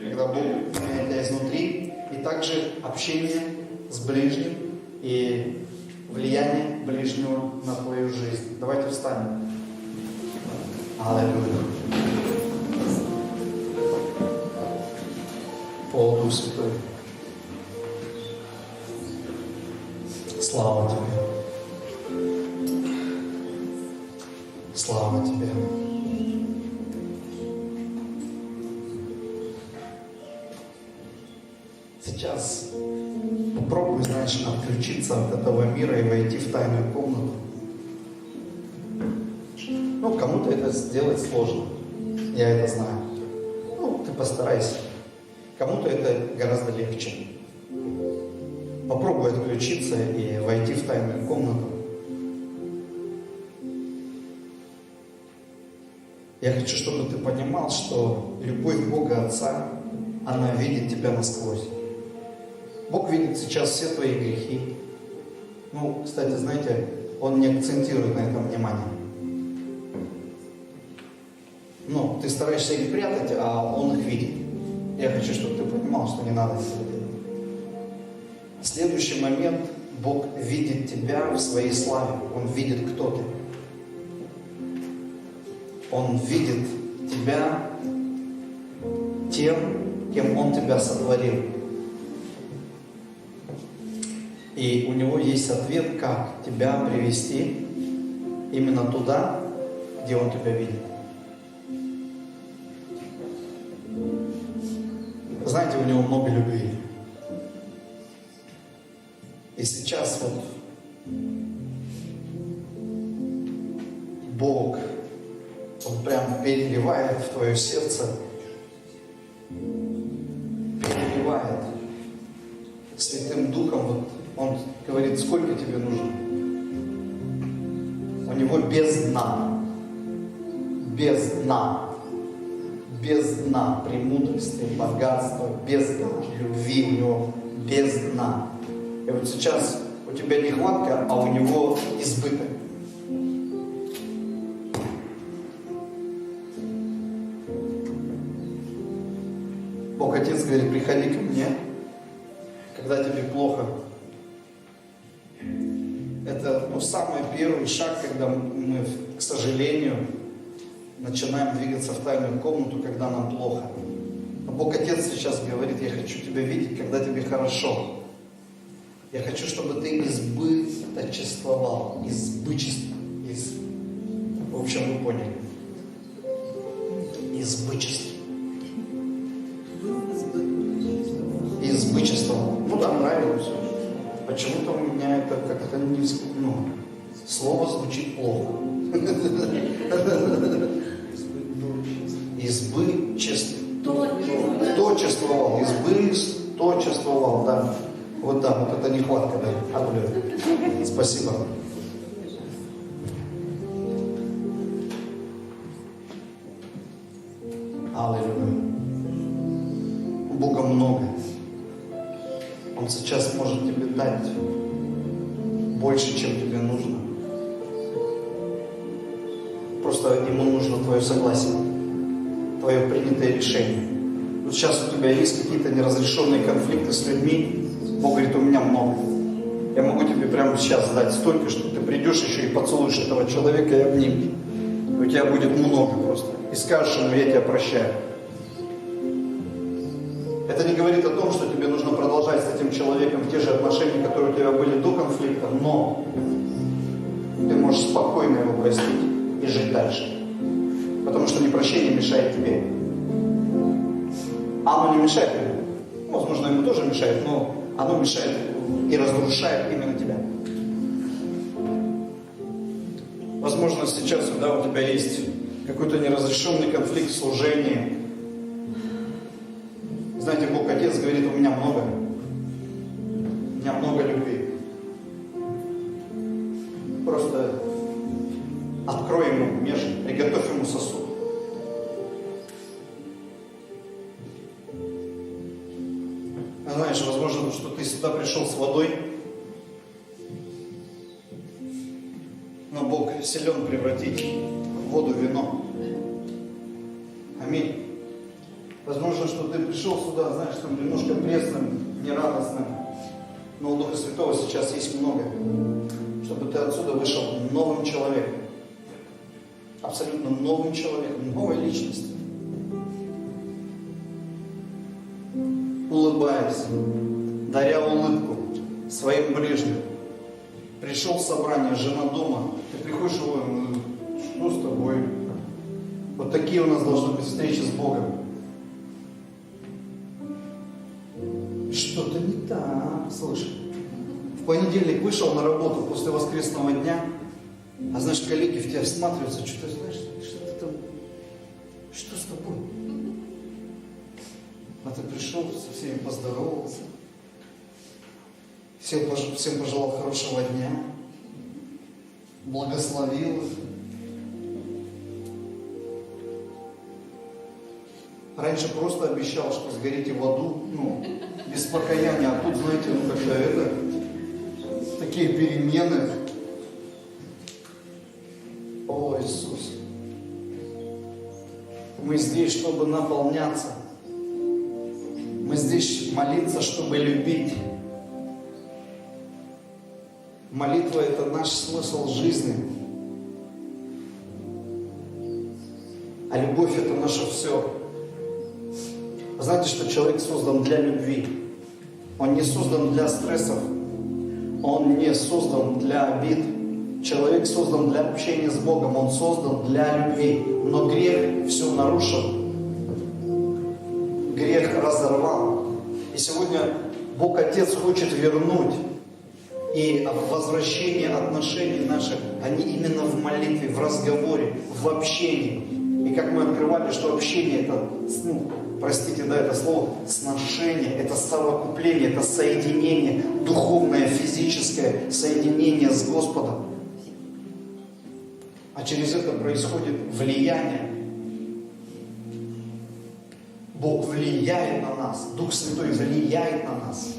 когда Бог меняет тебя изнутри, и также общение с ближним и влияние ближнего на твою жизнь. Давайте встанем. Аллилуйя. О, Дух Святой. Слава Тебе. Слава Тебе. Сейчас попробуй, знаешь, отключиться от этого мира и войти в тайную комнату. Ну, кому-то это сделать сложно. Я это знаю. Ну, ты постарайся. Кому-то это гораздо легче. Попробуй отключиться и войти в тайную комнату. Я хочу, чтобы ты понимал, что любовь Бога Отца, она видит тебя насквозь. Бог видит сейчас все твои грехи. Ну, кстати, знаете, Он не акцентирует на этом внимание. Ну, ты стараешься их прятать, а Он их видит. Я хочу, чтобы ты понимал, что не надо этого делать. В следующий момент Бог видит тебя в своей славе. Он видит, кто ты. Он видит тебя тем, кем Он тебя сотворил. И у Него есть ответ, как тебя привести именно туда, где Он тебя видит. Знаете, у Него много любви. И сейчас вот Бог, Он прям переливает в твое сердце, переливает Святым Духом. Вот Он говорит, сколько тебе нужно. У Него без дна. Без дна. Без дна премудрости, богатства, без дна любви у Него, без дна. И вот сейчас у тебя нехватка, а у Него избыток. Бог Отец говорит, приходи ко мне, когда тебе плохо. Это самый первый шаг, когда мы, к сожалению, начинаем двигаться в тайную комнату, когда нам плохо. Но Бог Отец сейчас говорит, я хочу тебя видеть, когда тебе хорошо. Я хочу, чтобы ты избыточествовал, избычество. В общем, вы поняли. Избычество. Избычествовал. Ну да, нравилось. Почему-то у меня это как-то не... слово звучит плохо. Избычество. Точествовал. Избыточествовал, да. Вот да, вот это нехватка, да. Аллилуйя. Спасибо. Аллилуйя. У Бога много. Он сейчас может тебе дать больше, чем тебе нужно. Просто Ему нужно твое согласие, твое принятое решение. Вот сейчас у тебя есть какие-то неразрешенные конфликты с людьми. Бог говорит, у меня много. Я могу тебе прямо сейчас дать столько, что ты придешь еще и поцелуешь этого человека и обнимешь. У тебя будет много просто. И скажешь ему, я тебя прощаю. Это не говорит о том, что тебе нужно продолжать с этим человеком те же отношения, которые у тебя были до конфликта, но ты можешь спокойно его простить и жить дальше. Потому что непрощение мешает тебе. Оно не мешает ему. Возможно, ему тоже мешает, но оно мешает и разрушает именно тебя. Возможно, сейчас у тебя есть какой-то неразрешенный конфликт в служении. Знаете, Бог Отец говорит, у меня много любви. Просто открой ему меж, приготовь ему сосуд. Знаешь, возможно, что ты сюда пришел с водой, Но Бог силен превратить воду в вино. Аминь. Возможно, что ты пришел сюда, знаешь, там немножко пресным, нерадостным. Но у Духа Святого сейчас есть много. Чтобы ты отсюда вышел новым человеком. Абсолютно новым человеком, новой личностью. Улыбаясь, даря улыбку своим ближним. Пришел в собрание, жена дома, ты приходишь, что с тобой? Вот такие у нас должны быть встречи с Богом. Что-то не так, слышь. В понедельник вышел на работу после воскресного дня, а значит, коллеги в тебя всматриваются, что ты знаешь, что ты там, что с тобой? А ты пришел, со всеми поздоровался, всем пожелал хорошего дня, благословил их. Раньше просто обещал, что сгорите в аду, без покаяния, а тут, знаете, как-то такие перемены. О, Иисус! Мы здесь, чтобы наполняться. Мы здесь молиться, чтобы любить. Молитва – это наш смысл жизни. А любовь – это наше все. Вы знаете, что человек создан для любви. Он не создан для стрессов. Он не создан для обид. Человек создан для общения с Богом. Он создан для любви. Но грех все нарушил. Грех разорвал. И сегодня Бог Отец хочет вернуть. И возвращение отношений наших, они именно в молитве, в разговоре, в общении. И как мы открывали, что общение это, простите, да, это слово, сношение, это совокупление, это соединение, духовное, физическое соединение с Господом. А через это происходит влияние. Бог влияет на нас, Дух Святой влияет на нас.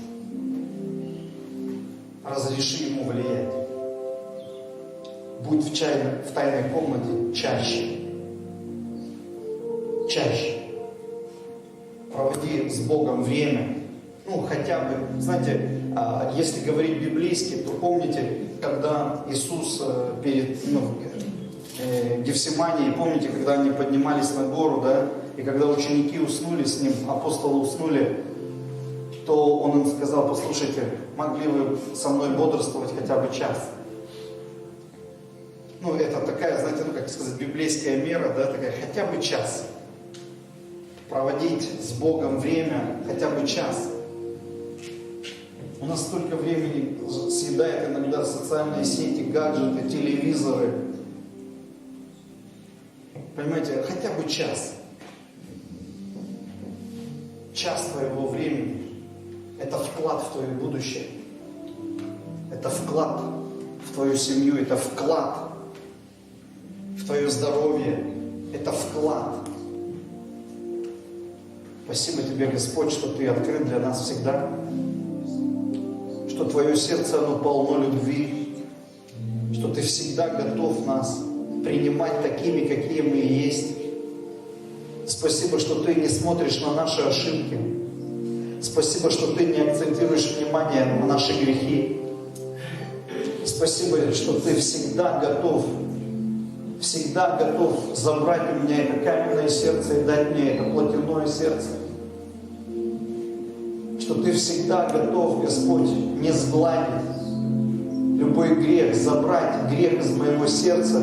Разреши Ему влиять. Будь в тайной комнате чаще. Чаще. Проводи с Богом время. Хотя бы, знаете, если говорить библейски, то помните, когда Иисус перед Гефсиманией, помните, когда они поднимались на гору, да, и когда ученики уснули с Ним, апостолы уснули, то Он им сказал: послушайте, могли вы со мной бодрствовать хотя бы час? Это такая, знаете, как сказать, библейская мера, да, такая, хотя бы час. Проводить с Богом время хотя бы час. У нас столько времени съедает иногда социальные сети, гаджеты, телевизоры. Понимаете, хотя бы час. Час твоего времени. Это вклад в твое будущее. Это вклад в твою семью. Это вклад в твое здоровье. Это вклад. Спасибо Тебе, Господь, что Ты открыт для нас всегда. Что Твое сердце, оно полно любви. Что Ты всегда готов нас принимать такими, какие мы есть. Спасибо, что Ты не смотришь на наши ошибки. Спасибо, что Ты не акцентируешь внимание на наши грехи. Спасибо, что Ты всегда готов забрать у меня это каменное сердце и дать мне это плотяное сердце. Что Ты всегда готов, Господь, не сгладить любой грех, забрать грех из моего сердца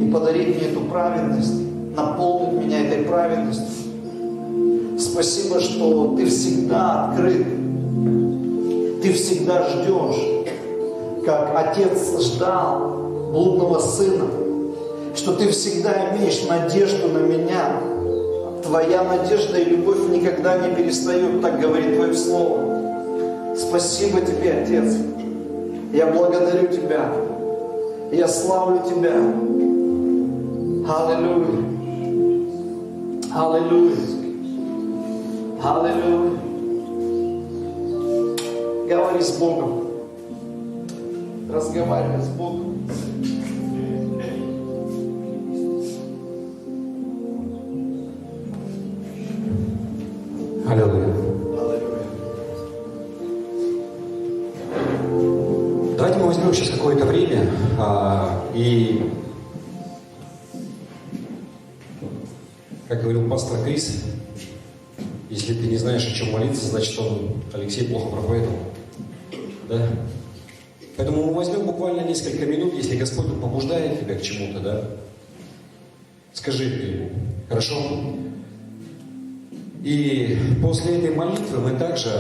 и подарить мне эту праведность, наполнить меня этой праведностью. Спасибо, что Ты всегда открыт, Ты всегда ждешь, как Отец ждал блудного сына, что Ты всегда имеешь надежду на меня. Твоя надежда и любовь никогда не перестают, так говорит Твое Слово. Спасибо Тебе, Отец. Я благодарю Тебя. Я славлю Тебя. Аллилуйя. Аллилуйя. Аллилуйя. Говори с Богом. Разговаривай с Богом. пройдем сейчас какое-то время, и, как говорил пастор Крис, если ты не знаешь, о чем молиться, значит, Алексей плохо проповедовал. Да? Поэтому мы возьмем буквально несколько минут, если Господь побуждает тебя к чему-то, да? Скажи это Ему, хорошо? И после этой молитвы мы также,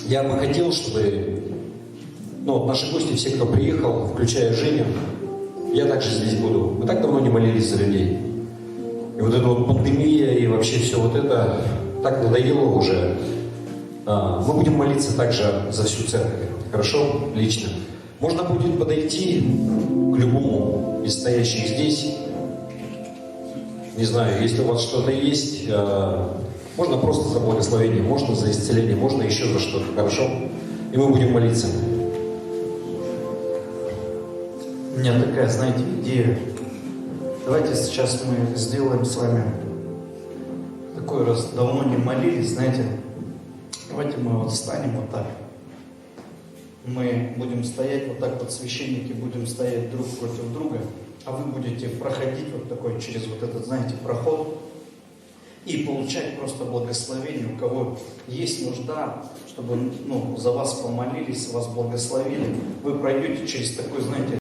я бы хотел, чтобы, наши гости, все, кто приехал, включая Женю, я также здесь буду. Мы так давно не молились за людей. И вот эта вот пандемия и вообще все вот это так надоело уже. Мы будем молиться также за всю церковь. Хорошо? Лично. Можно будет подойти к любому из стоящих здесь. Не знаю, если у вас что-то есть, можно просто за благословение, можно за исцеление, можно еще за что-то. Хорошо? И мы будем молиться. У меня такая, знаете, идея. Давайте сейчас мы сделаем с вами такой раз, давно не молились, знаете. Давайте мы вот встанем вот так. Мы будем стоять вот так вот, священники будем стоять друг против друга, а вы будете проходить вот такой через вот этот, знаете, проход и получать просто благословение. У кого есть нужда, чтобы за вас помолились, вас благословили, вы пройдете через такой, знаете,